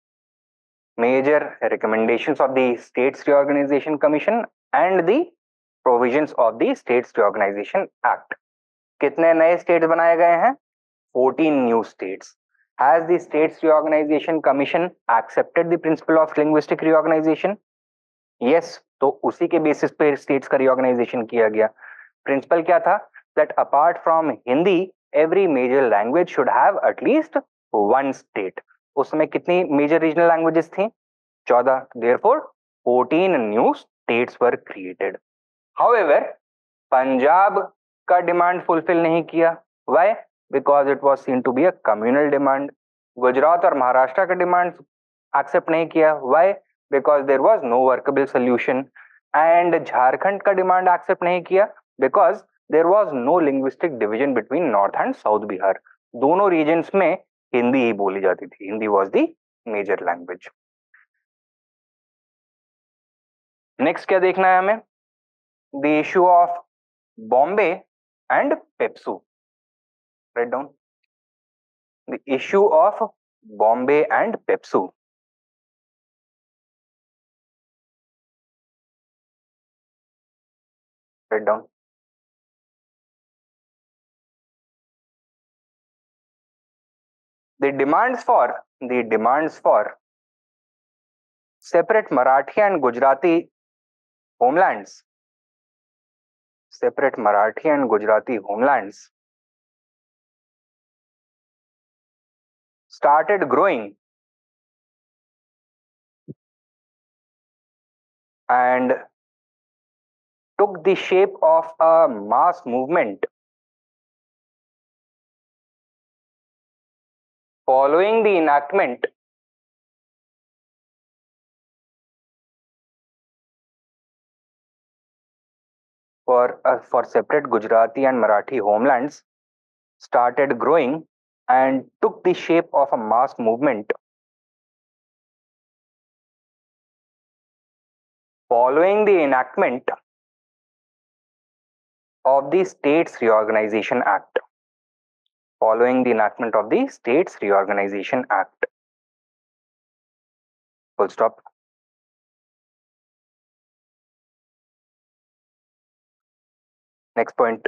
major recommendations of the States Reorganization Commission and the provisions of the States Reorganization Act. कितने नए states बनाए गए हैं? 14 new states. Has the States Reorganization Commission accepted the principle of linguistic reorganization? Yes. तो उसी के basis पे states का रिऑर्गेनाइजेशन किया गया. प्रिंसिपल क्या था? That apart from Hindi, every major language should have at least one state. उस समय कितनी मेजर रीजनल लैंग्वेजेस थी? 14. Therefore 14 new states were created. However, Punjab का डिमांड फुलफिल नहीं किया. Why? Because it was seen to be a communal demand. Gujarat और महाराष्ट्र का demand accept नहीं किया. Why? Because there was no workable solution. And Jharkhand का demand accept नहीं किया because there was no linguistic division between North and South Bihar. दोनों regions में हिंदी ही बोली जाती थी. Hindi was the major language. Next क्या देखना है हमें? The issue of Bombay and PEPSU. Write down. The issue of Bombay and PEPSU. Write down. The demands for separate Marathi and Gujarati homelands. Started growing and took the shape of a mass movement following the enactment for separate Gujarati and Marathi homelands started growing and took the shape of a mass movement following the enactment of the States Reorganization Act. Following the enactment of the States Reorganization Act. Full stop. Next point.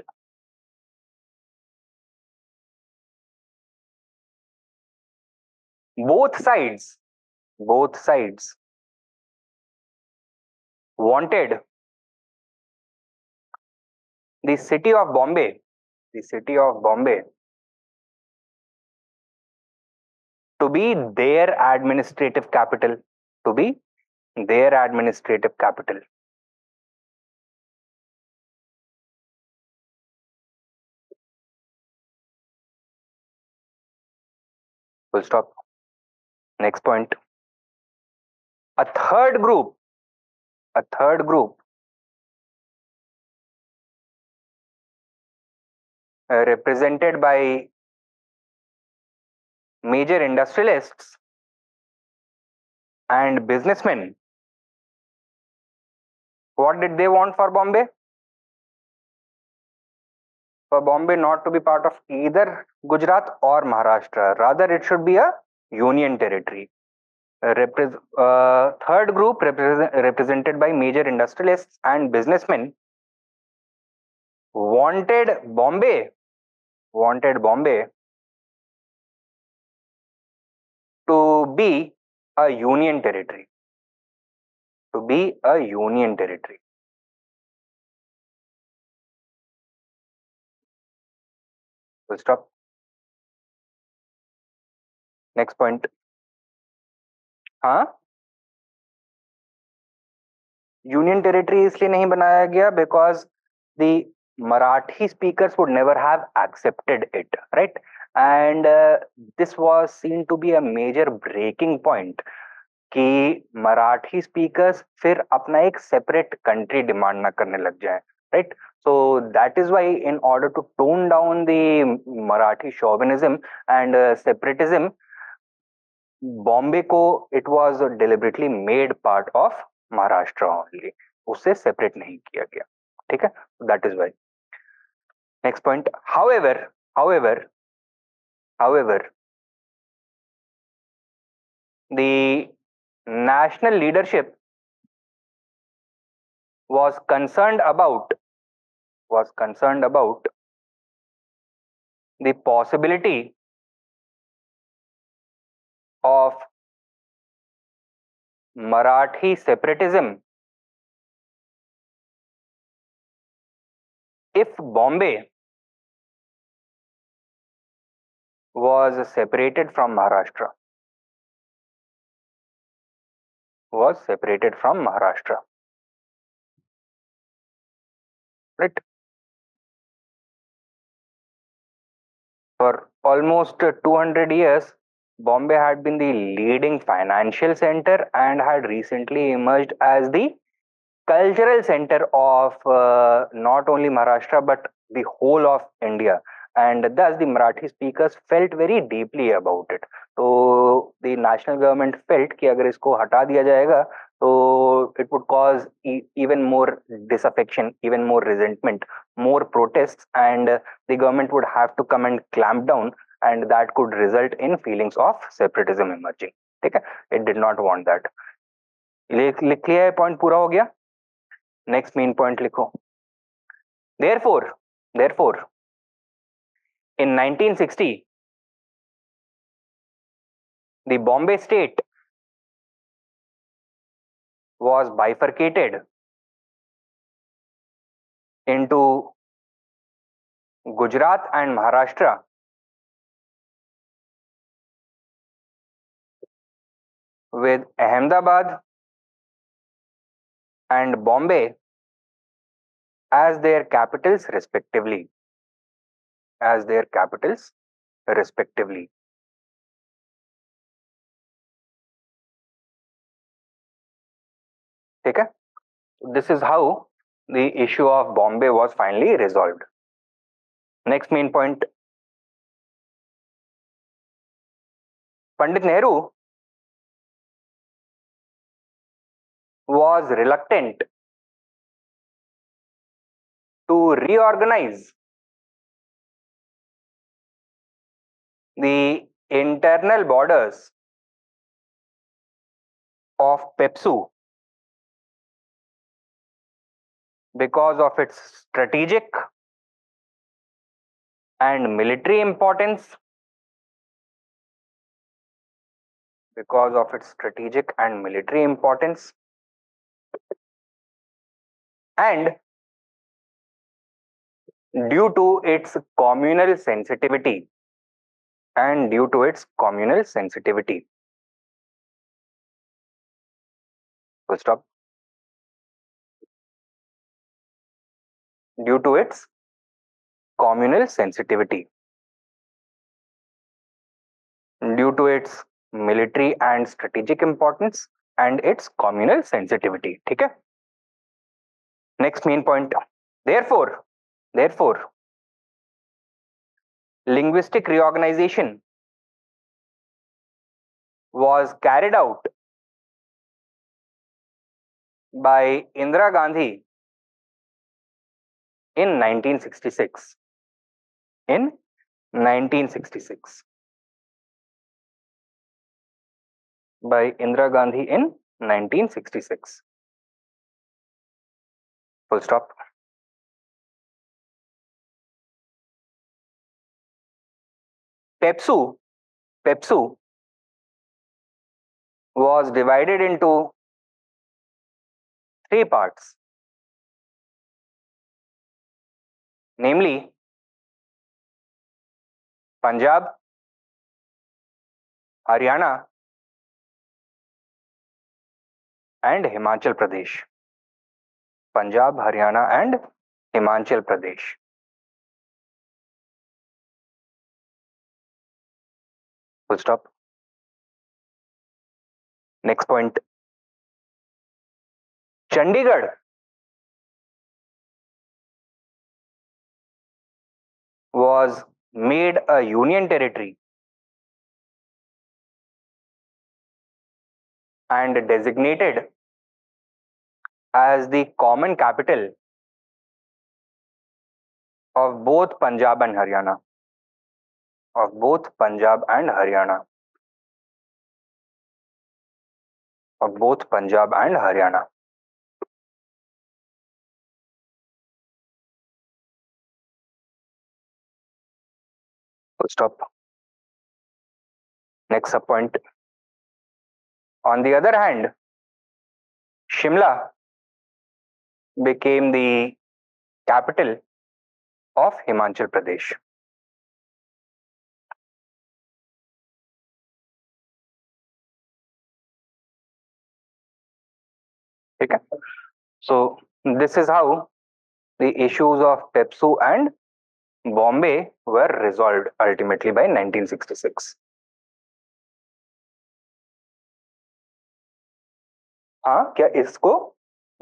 Both sides wanted the city of Bombay to be their administrative capital. Full stop. Next point. A third group represented by major industrialists and businessmen. What did they want for Bombay? For Bombay not to be part of either Gujarat or Maharashtra. Rather, it should be a union territory. Third group represented by major industrialists and businessmen wanted Bombay to be a union territory. Full stop. Next point. हाँ, union territory इसलिए नहीं बनाया गया because the Marathi speakers would never have accepted it, right? And this was seen to be a major breaking point कि Marathi speakers फिर अपना एक separate country demand ना करने लग जाए, right? So that is why, in order to tone down the Marathi chauvinism and separatism, Bombay को it was deliberately made part of Maharashtra only, उससे सेपरेट नहीं किया गया, ठीक है? That is why. Next point. However the national leadership was concerned about the possibility of Marathi separatism if Bombay was separated from Maharashtra. Right? For almost 200 years, Bombay had been the leading financial center and had recently emerged as the cultural center of not only Maharashtra but the whole of India. And thus the Marathi speakers felt very deeply about it. So the national government felt कि अगर इसको हटा दिया जाएगा so it would cause even more disaffection, even more resentment, more protests, and the government would have to come and clamp down, and that could result in feelings of separatism emerging. ठीक है? It did not want that. लिख लिया है, point पूरा हो गया. Next main point लिखो. Therefore, in 1960, the Bombay state was bifurcated into Gujarat and Maharashtra, with Ahmedabad and Bombay as their capitals respectively. As their capitals respectively. ठीक है? This is how the issue of Bombay was finally resolved. Next main point. Pandit Nehru was reluctant to reorganize the internal borders of PEPSU because of its strategic and military importance. Because of its strategic and military importance, and due to its communal sensitivity. And due to its communal sensitivity. Full stop. Due to its communal sensitivity. Due to its military and strategic importance and its communal sensitivity. ठीक है? Next main point. Therefore, linguistic reorganization was carried out by Indira Gandhi in 1966. In 1966. By Indira Gandhi in 1966. Full stop. PEPSU was divided into 3 parts, namely Punjab, Haryana, and Himachal Pradesh. Punjab, Haryana, and Himachal Pradesh. Full stop. Next point. Chandigarh was made a union territory and designated as the common capital of both Punjab and Haryana. Of both Punjab and Haryana. Of both Punjab and Haryana. Full stop. Next subpoint. On the other hand, Shimla became the capital of Himachal Pradesh. Okay. So this is how the issues of PEPSU and Bombay were resolved ultimately by 1966. हाँ, क्या इसको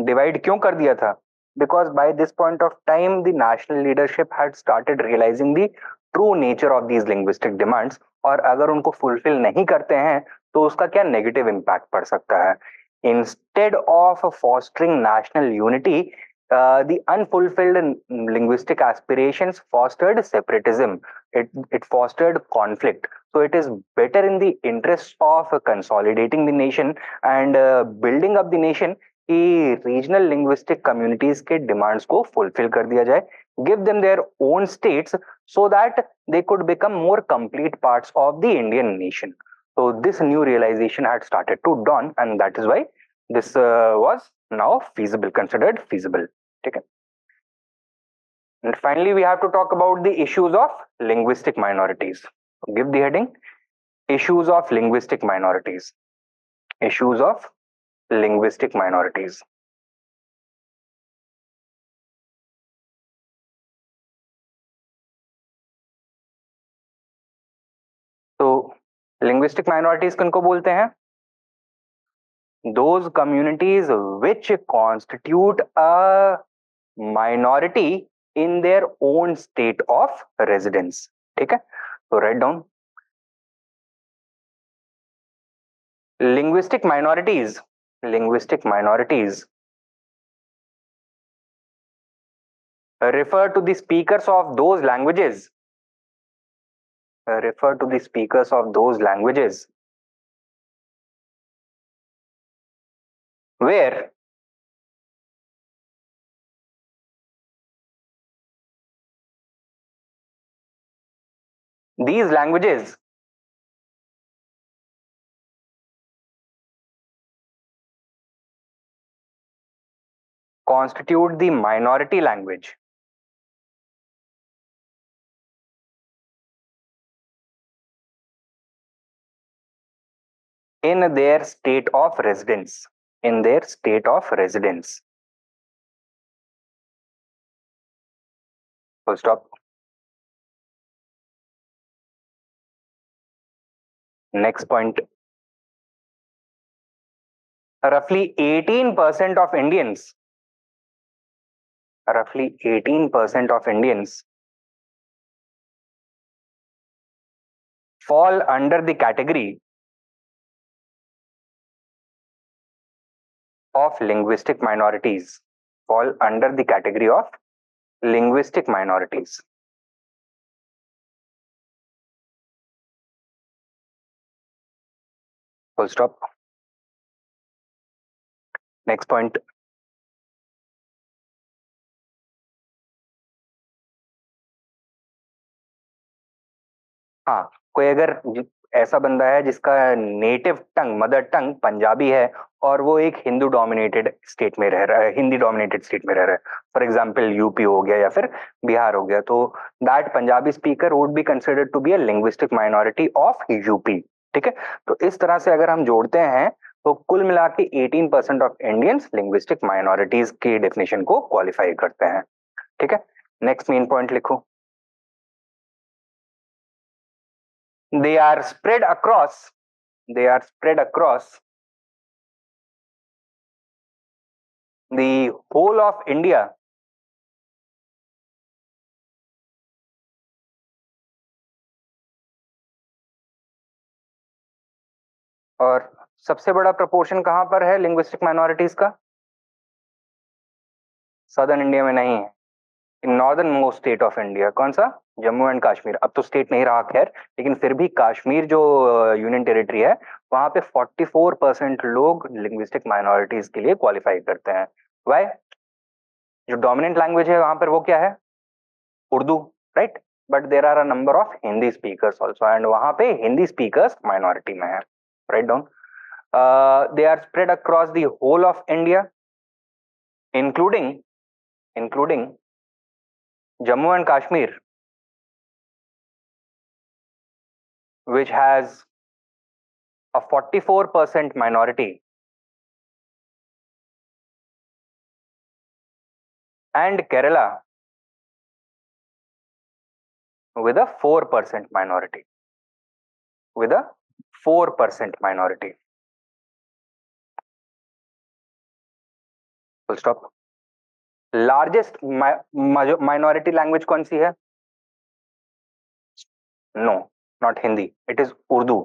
divide क्यों कर दिया था? Because by this point of time, the national leadership had started realizing the true nature of these linguistic demands, और अगर उनको fulfill नहीं करते हैं तो उसका क्या negative impact पड़ सकता है. Instead of fostering national unity, the unfulfilled linguistic aspirations fostered separatism. It fostered conflict. So it is better in the interest of consolidating the nation and building up the nation कि regional linguistic communities के demands को fulfill कर दिया जाए, give them their own states so that they could become more complete parts of the Indian nation. So this new realization had started to dawn, and that is why this was now feasible, considered feasible. Okay. And finally, we have to talk about the issues of linguistic minorities. Give the heading: Issues of linguistic minorities. Issues of linguistic minorities. Linguistic minorities किनको बोलते हैं? Those communities which constitute a minority in their own state of residence. ठीक है, तो write down linguistic minorities refer to the speakers of those languages where these languages constitute the minority language in their state of residence. Full stop. Next point. Roughly 18% of Indians fall under the category of linguistic minorities. Full stop. Next point. हाँ, कोई अगर ऐसा बंदा है जिसका native टंग, mother tongue Punjabi है और वो एक हिंदी डोमिनेटेड स्टेट में रह रहा है, फॉर एग्जांपल यूपी हो गया या फिर बिहार हो गया, तो that Punjabi speaker would be considered to be a linguistic minority of UP. ठीक है, तो इस तरह से अगर हम जोड़ते हैं तो कुल मिला के 18% ऑफ इंडियंस लिंग्विस्टिक माइनॉरिटीज की डेफिनेशन को क्वालिफाई करते हैं. ठीक है, नेक्स्ट मेन पॉइंट लिखो. They are spread across the whole of India और सबसे बड़ा प्रोपोर्शन कहां पर है लिंग्विस्टिक माइनॉरिटीज का? सदर्न इंडिया में नहीं है, in northern most state of India. कौन सा? जम्मू एंड कश्मीर. अब तो स्टेट नहीं रहा खैर, लेकिन फिर भी कश्मीर जो यूनियन टेरिटरी है वहां पे 44% लोग लिंग्विस्टिक माइनॉरिटीज के लिए क्वालिफाई करते हैं. वाई? जो डोमिनेंट लैंग्वेज है वहां पर वो क्या है? Urdu, right? But there are a number of Hindi speakers also and वहां पे हिंदी स्पीकर्स माइनॉरिटी में है. Write down. They are spread across the whole of India, including Jammu and Kashmir, which has a 44% minority, and Kerala with a 4% minority. Full stop. Largest minority language कौन सी है? No, not Hindi. It is Urdu.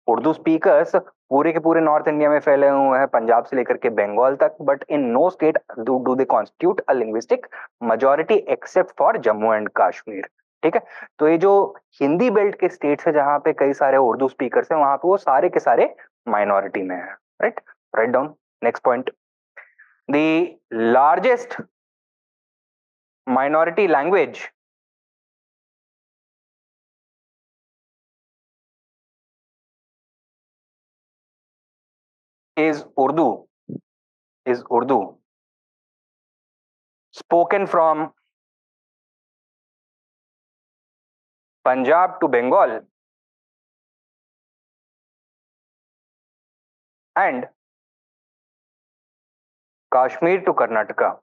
Urdu speakers पूरे के पूरे north India में फैले हुए हैं, पंजाब से लेकर के बंगाल तक, but in no state do they constitute a linguistic majority except for Jammu and Kashmir. ठीक है, तो ये जो हिंदी बेल्ट के स्टेट्स है जहां पे कई सारे उर्दू स्पीकर्स हैं वहां पे वो सारे के सारे माइनॉरिटी में है. Right, write down. Next point. The largest minority language is Urdu, spoken from Punjab to Bengal and Kashmir to Karnataka.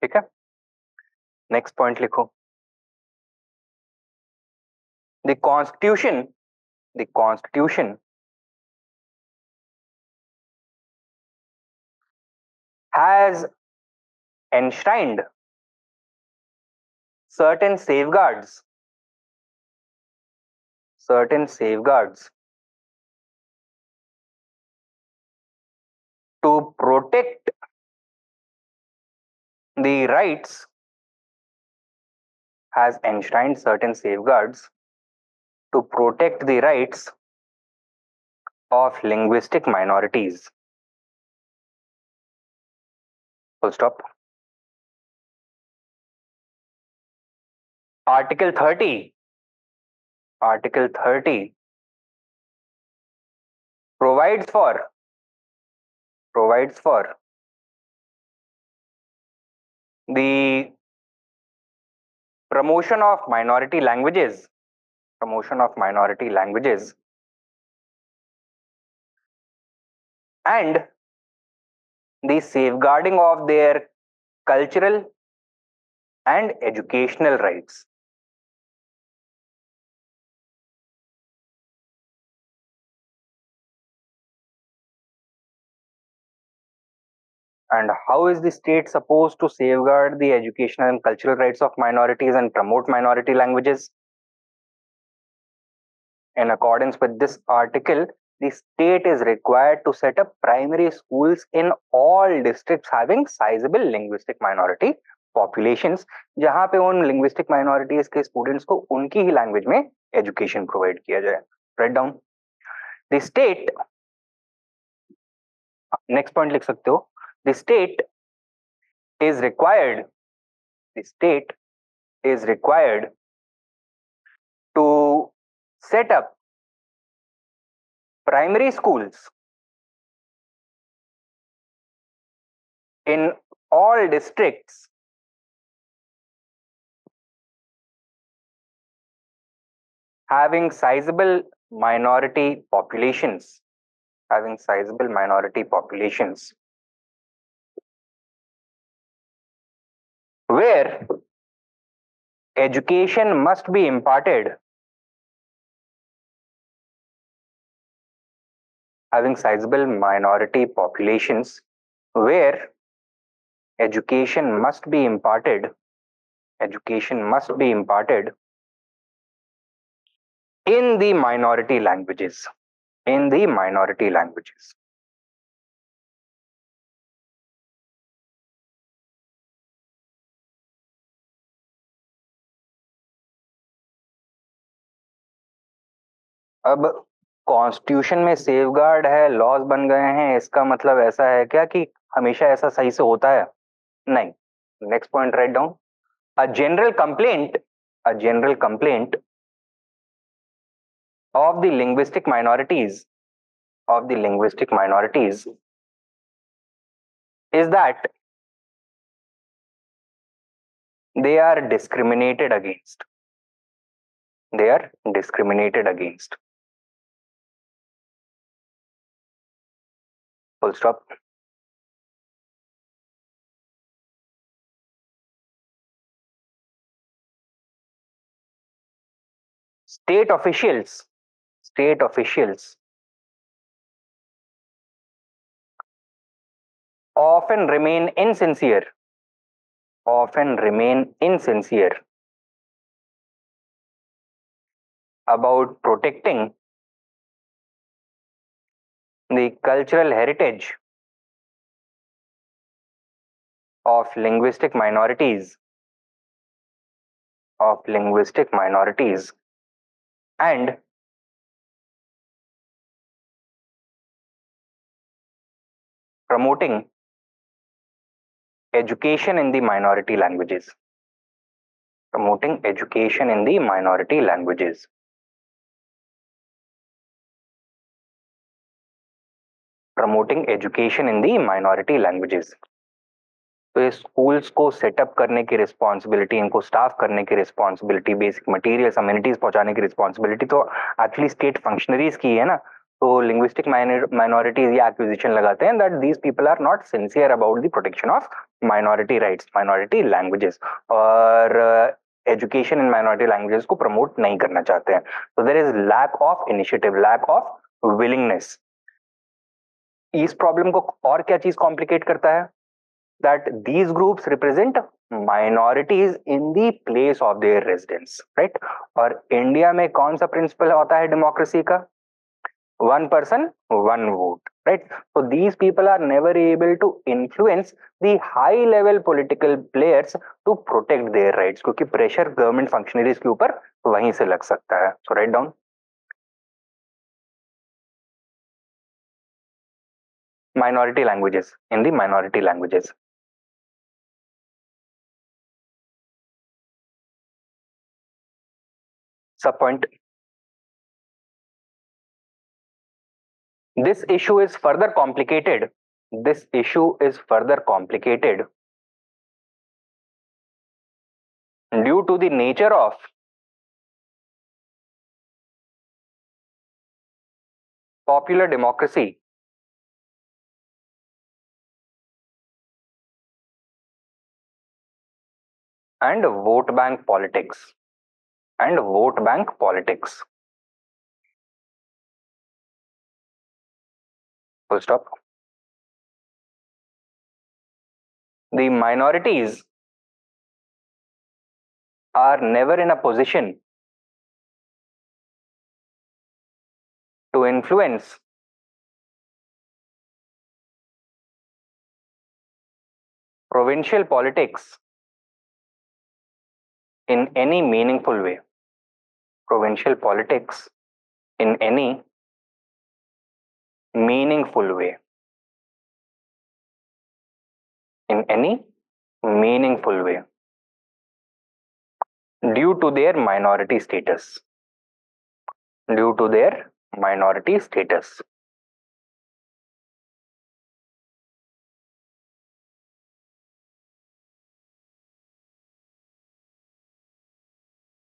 ठीक है, नेक्स्ट पॉइंट लिखो। The constitution has enshrined certain safeguards to protect the rights has enshrined certain safeguards to protect the rights of linguistic minorities. Full stop. Article 30 provides for the promotion of minority languages and the safeguarding of their cultural and educational rights. And how is the state supposed to safeguard the educational and cultural rights of minorities and promote minority languages? In accordance with this article, the state is required to set up primary schools in all districts having sizable linguistic minority populations, जहां पे उन linguistic minorities के students को उनकी ही language में education provide किया जाए. Write down. The state, next point लिख सकते हो. The state is required to set up primary schools in all districts having sizable minority populations, where education must be imparted, where education must be imparted in the minority languages. अब constitution में safeguard है, laws बन गए हैं, इसका मतलब ऐसा है क्या कि हमेशा ऐसा सही से होता है? नहीं. Next point write down. A general complaint of the linguistic minorities is that they are discriminated against. Full stop. State officials often remain insincere about protecting the cultural heritage of linguistic minorities and promoting education in the minority languages. तो ये schools को setup करने की responsibility, इनको staff करने की responsibility, basic materials, amenities पहुंचाने की रिस्पॉन्सिबिलिटी तो एक्चुअली स्टेट फंक्शनरीज की है ना. तो लिंग्विस्टिक माइनॉरिटीज ये एक्विजिशन लगाते हैं that these people are not sincere about the protection of minority rights, minority languages, और एजुकेशन इन माइनॉरिटी लैंग्वेजेस को प्रमोट नहीं करना चाहते हैं. तो there is lack of initiative, lack of willingness. इस प्रॉब्लम को और क्या चीज कॉम्प्लिकेट करता है, that these groups represent minorities in the place of their residence, right? और इंडिया में कौन सा प्रिंसिपल होता है डेमोक्रेसी का? One person, one vote, right? So these people are never able to influence the high level political players to protect their rights, क्योंकि pressure government functionaries के ऊपर वहीं से लग सकता है. So write down minority languages. In the minority languages, sub point. This issue is further complicated. This issue is further complicated due to the nature of popular democracy and vote bank politics. And vote bank politics. Full stop. The minorities are never in a position to influence provincial politics in any meaningful way. Provincial politics in any meaningful way. In any meaningful way. Due to their minority status. Due to their minority status.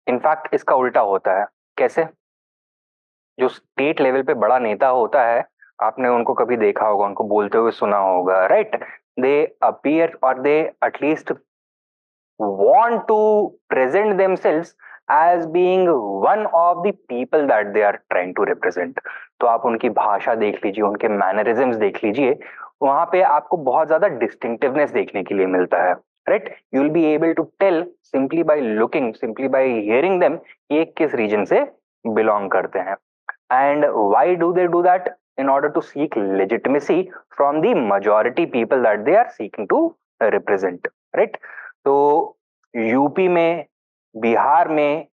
In fact इसका उल्टा होता है. कैसे? जो state level पे बड़ा नेता होता है, आपने उनको कभी देखा होगा, उनको बोलते हुए सुना होगा, राइट? दे अपीयर और दे at least want to present themselves as being one of the people that they are trying to represent. तो आप उनकी भाषा देख लीजिए, उनके मैनरिज्म्स देख लीजिए, वहां पे आपको बहुत ज्यादा डिस्टिंक्टिवनेस देखने के लिए मिलता है, right? You will be able to tell simply by looking, simply by hearing them, ये किस रीजन से बिलोंग करते हैं. And why do they do that? In order to seek legitimacy from the majority people that they are seeking to represent, right? तो UP में, बिहार में,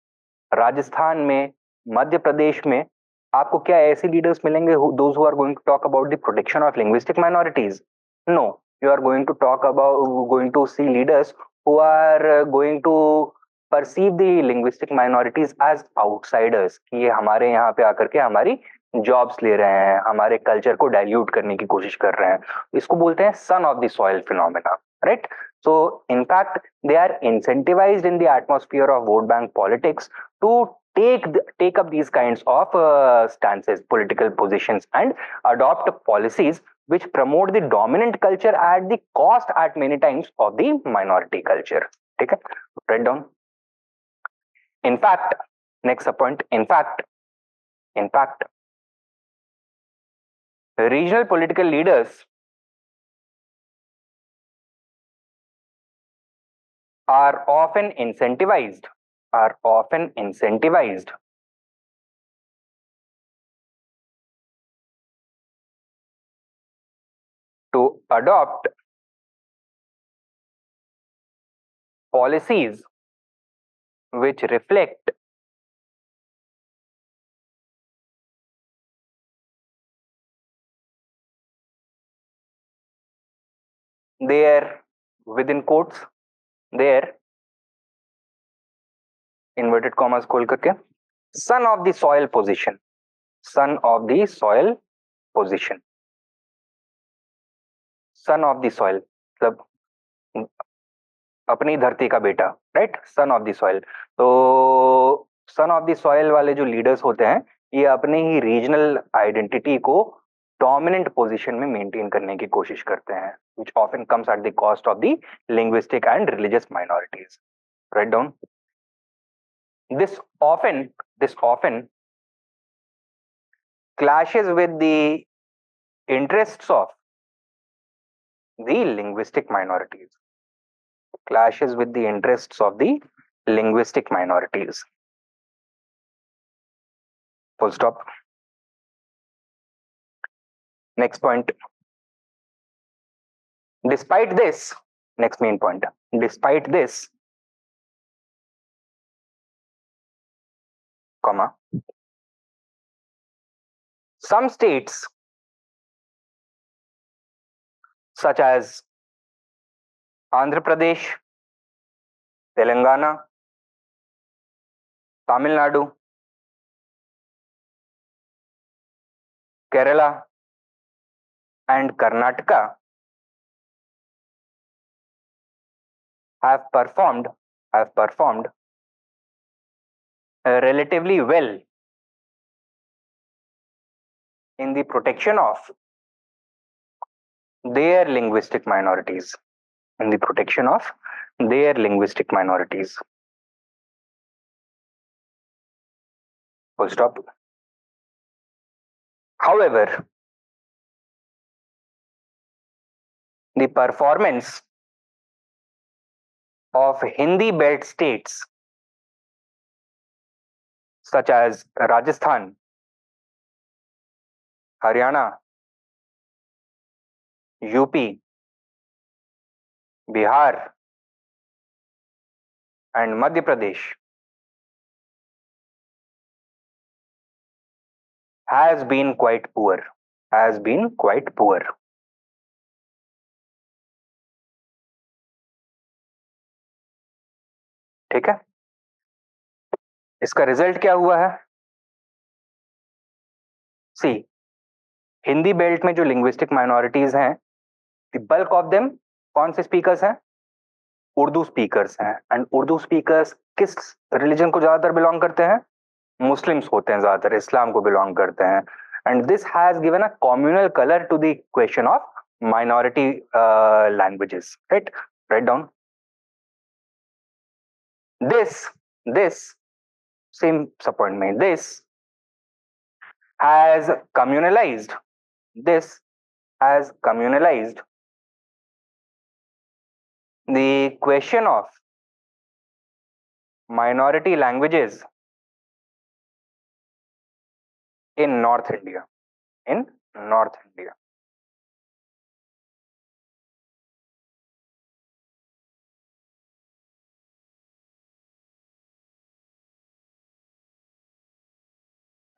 राजस्थान में, मध्य प्रदेश में आपको क्या ऐसे लीडर्स मिलेंगे those who are going to talk about the protection of linguistic minorities? No, you are going to talk about, going to see leaders who are going to perceive the linguistic minorities as outsiders, कि ये हमारे यहाँ पे आकर के हमारी jobs ले रहे हैं, हमारे कल्चर को डाइल्यूट करने की कोशिश कर रहे हैं. इसको बोलते हैं son of the soil phenomena, right? So in fact, they are incentivized in the atmosphere of vote bank politics to take up these kinds of stances, political positions, and adopt policies which promote the dominant culture at the cost at many times of the minority culture. ठीक है? Write down. In fact, next point. In fact, regional political leaders are often incentivized to adopt policies which reflect their, within quotes, their inverted commas खोल करके, son of the soil position. Son of the soil position. Son of the soil मतलब अपनी धरती का बेटा, right? Son of the soil. तो son of the soil वाले जो लीडर्स होते हैं, ये अपने ही रीजनल आइडेंटिटी को डोमिनेंट पोजीशन में मेंटेन करने की कोशिश करते हैं, which often comes at the cost of the linguistic and religious minorities. Write down. This often clashes with the interests of the linguistic minorities. Clashes with the interests of the linguistic minorities. Full stop. Next point. Despite this, next main point. Despite this, comma, some states such as Andhra Pradesh, Telangana, Tamil Nadu, Kerala, and Karnataka have performed relatively well in the protection of their linguistic minorities. In the protection of their linguistic minorities. Full stop. However, the performance of Hindi belt states such as Rajasthan, Haryana, UP, Bihar, and Madhya Pradesh has been quite poor. ठीक है, इसका result क्या हुआ है? सी, Hindi belt में जो linguistic minorities हैं, the bulk of them कौन से स्पीकर्स हैं? उर्दू स्पीकर्स हैं. एंड उर्दू स्पीकर्स किस रिलीजन को ज्यादातर बिलोंग करते हैं? मुस्लिम्स होते हैं ज्यादातर, इस्लाम को बिलोंग करते हैं. And this has given a communal colour to the question of minority languages. Write down. This same subpoint. This has communalized the question of minority languages in North India.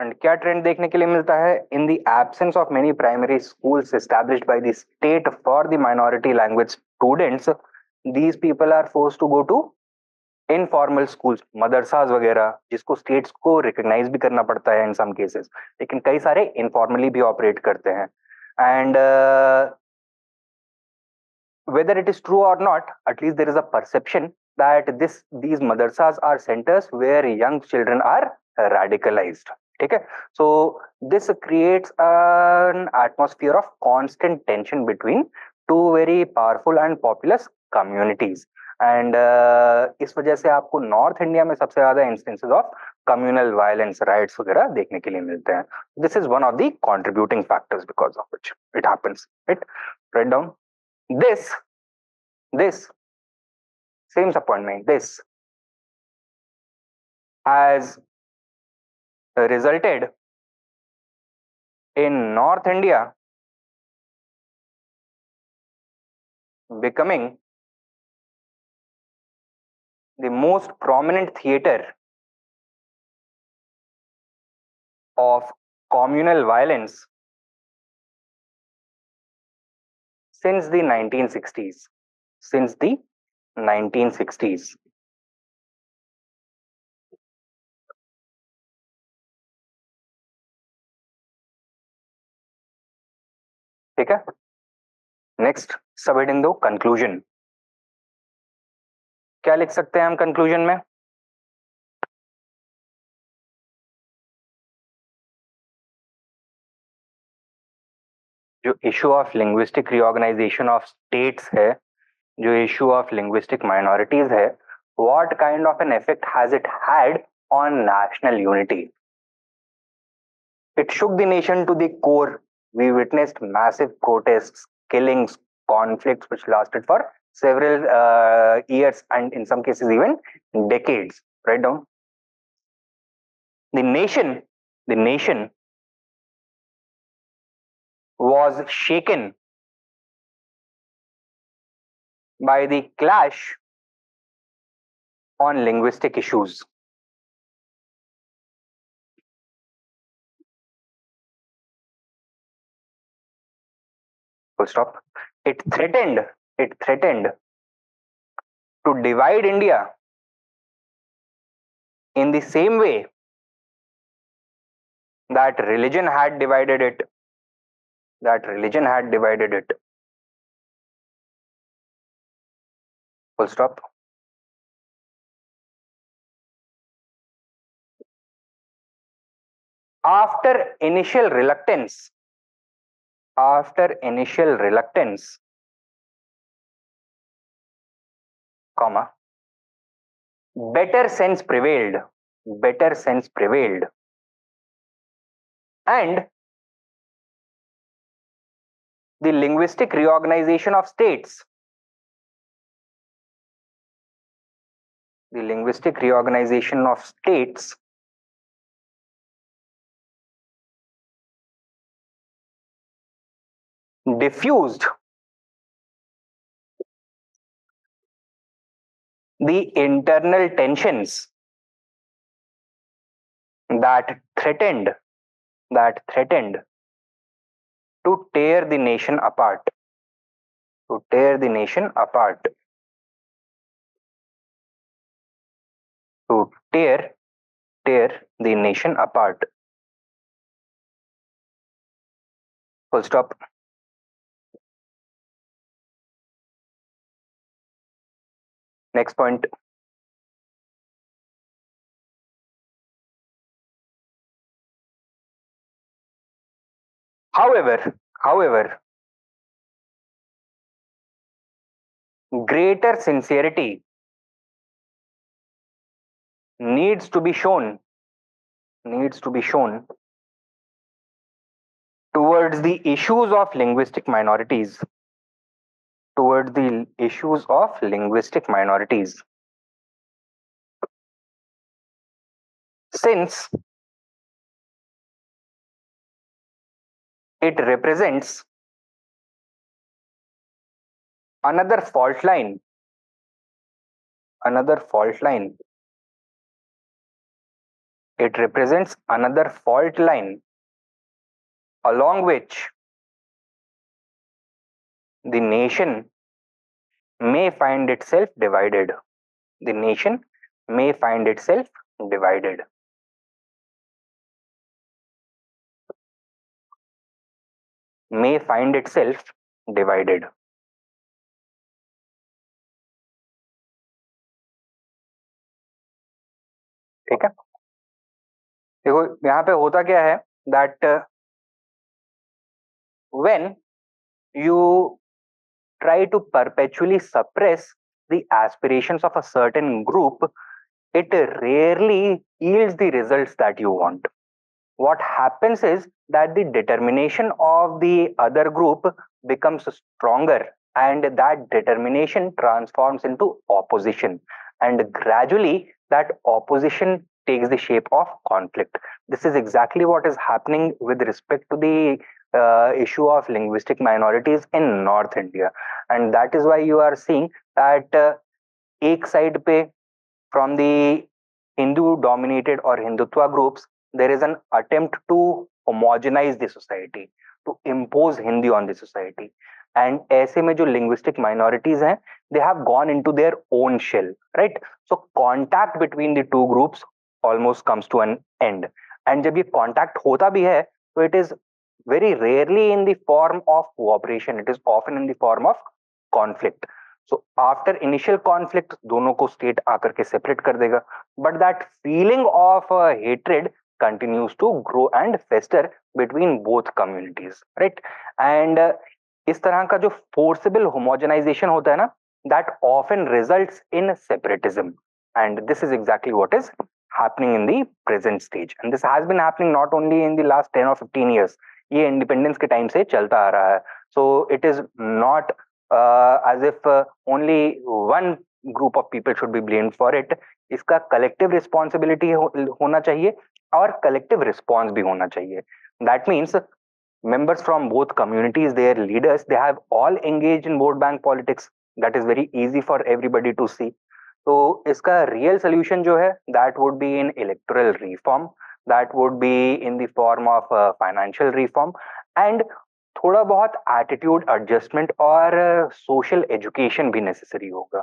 And क्या trend देखने के लिए मिलता है? In the absence of many primary schools established by the state for the minority language students, these people are forced to go to informal schools, मदरसाज वगैरह, जिसको states को रिकॉग्नाइज भी करना पड़ता है इन सम केसेस, लेकिन कई सारे इनफॉर्मली भी ऑपरेट करते हैं. And whether it is true or not, at least there is a perception that these madrasas are centers where young children are radicalized. Okay, so this creates an atmosphere of constant tension between two very powerful and populous communities. And इस वजह से आपको north India में सबसे ज्यादा instances of communal violence, rights वगैरह देखने के लिए मिलते हैं. This is one of the contributing factors because of which it happens. Write down. This same subpoint, this has resulted in North India becoming the most prominent theater of communal violence since the 1960s. ठीक है. Next सब heading दो, conclusion. क्या लिख सकते हैं हम conclusion में? जो issue of linguistic reorganisation of states है, जो इशू ऑफ लिंग्विस्टिक माइनॉरिटीज है, what kind of an effect has it had on national unity? It shook the nation to the core. We witnessed massive protests, killings, conflicts which lasted for several years and in some cases even decades. Write down. The nation was shaken by the clash on linguistic issues. Full stop. It threatened to divide India in the same way that religion had divided it. Full stop. After initial reluctance, comma, better sense prevailed, and the linguistic reorganization of states, diffused the internal tensions that threatened to tear the nation apart. To tear the nation apart. Full stop. Next point. However, greater sincerity needs to be shown towards the issues of linguistic minorities. Since it represents another fault line along which the nation may find itself divided. ठीक है, देखो यहाँ पे होता क्या है that when you try to perpetually suppress the aspirations of a certain group, it rarely yields the results that you want. What happens is that the determination of the other group becomes stronger, and that determination transforms into opposition, and gradually that opposition takes the shape of conflict. This is exactly what is happening with respect to the issue of linguistic minorities in North India, and that is why you are seeing that एक side पे from the Hindu dominated or Hindutva groups, there is an attempt to homogenize the society, to impose Hindi on the society. And ऐसे में जो linguistic minorities हैं, they have gone into their own shell, right? So contact between the two groups almost comes to an end. And जब ये contact होता भी है, so it is very rarely in the form of cooperation. It is often in the form of conflict. So after initial conflict, दोनों को state आकर के separate कर देगा. But that feeling of hatred continues to grow and fester between both communities, right? And इस तरह का जो forcible homogenization होता है ना, that often results in separatism, and this is exactly what is happening in the present stage, and this has been happening not only in the last 10 or 15 years. ये independence के time से चलता आ रहा है. So it is not as if only one group of people should be blamed for it. इसका collective responsibility होना चाहिए और collective response भी होना चाहिए. That means members from both communities, their leaders, they have all engaged in vote bank politics. That is very easy for everybody to see. तो इसका real solution जो है, that would be in electoral reform, that would be in the form of financial reform, and थोड़ा बहुत attitude adjustment और social education भी necessary होगा.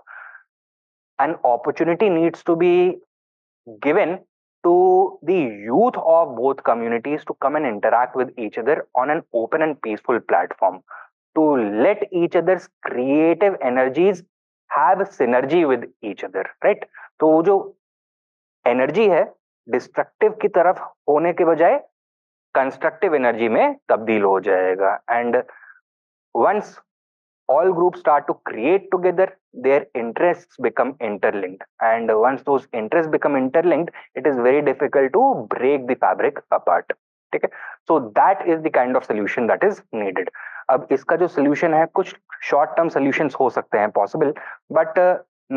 An opportunity needs to be given to the youth of both communities to come and interact with each other on an open and peaceful platform, to let each other's creative energies have synergy with each other, right? तो वो जो energy है destructive की तरफ होने के बजाय constructive energy में तब्दील हो जाएगा. And once all groups start to create together, their interests become interlinked, and once those interests become interlinked, it is very difficult to break the fabric apart. ठीक है? So that is the kind of solution that is needed. अब इसका जो solution है, कुछ short term solutions हो सकते हैं possible, but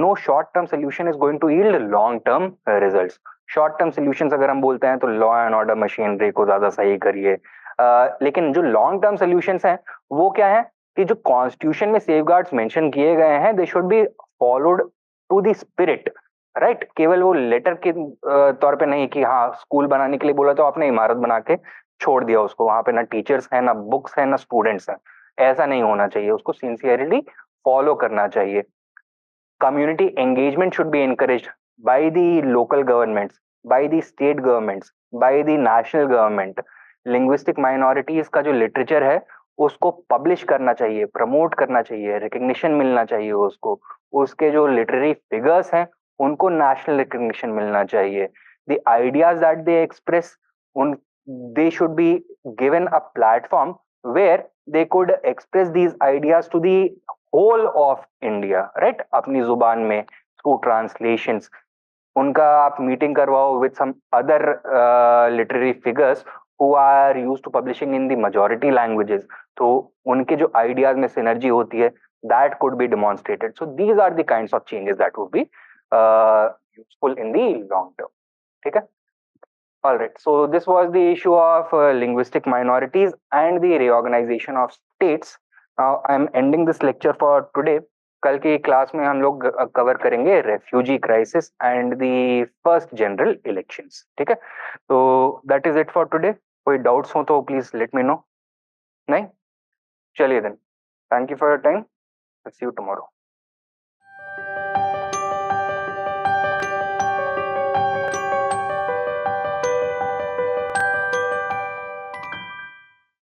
no short term solution is going to yield long term results. Short term solutions अगर हम बोलते हैं तो लॉ एंड ऑर्डर मशीनरी को ज्यादा सही करिए, लेकिन जो लॉन्ग टर्म सॉल्यूशंस हैं वो क्या है कि जो कॉन्स्टिट्यूशन में सेफगार्ड्स मेंशन किए गए हैं, they should be followed to the spirit, right? केवल वो लेटर के तौर पे नहीं कि हाँ स्कूल बनाने के लिए बोला तो आपने इमारत बना के छोड़ दिया उसको, वहां पे ना टीचर्स हैं, ना बुक्स हैं, ना स्टूडेंट्स हैं. ऐसा नहीं होना चाहिए, उसको सिंसियरली फॉलो करना चाहिए. Community engagement should be encouraged by the local governments, by the state governments, by the national government. Linguistic minorities का जो literature है उसको publish करना चाहिए, promote करना चाहिए, recognition मिलना चाहिए उसको. उसके जो literary figures हैं उनको national recognition मिलना चाहिए. The ideas that they express, they should be given a platform where they could express these ideas to the whole of India, right? अपनी जुबान में through translations. उनका आप मीटिंग करवाओ with some other literary figures who are used to publishing in the majority languages. तो उनके जो ideas में synergy होती है, that could be demonstrated. So these are the kinds of changes that would be useful in the long term. ठीक है? All right. So this was the issue of linguistic minorities and the reorganization of states. Now I'm ending this lecture for today. कल की class में हम लोग cover करेंगे refugee crisis and the first general elections. ठीक है? तो that is it for today. कोई डाउट्स हो तो प्लीज लेट मी नो. नहीं? चलिए देन. Thank you for your time. See you tomorrow.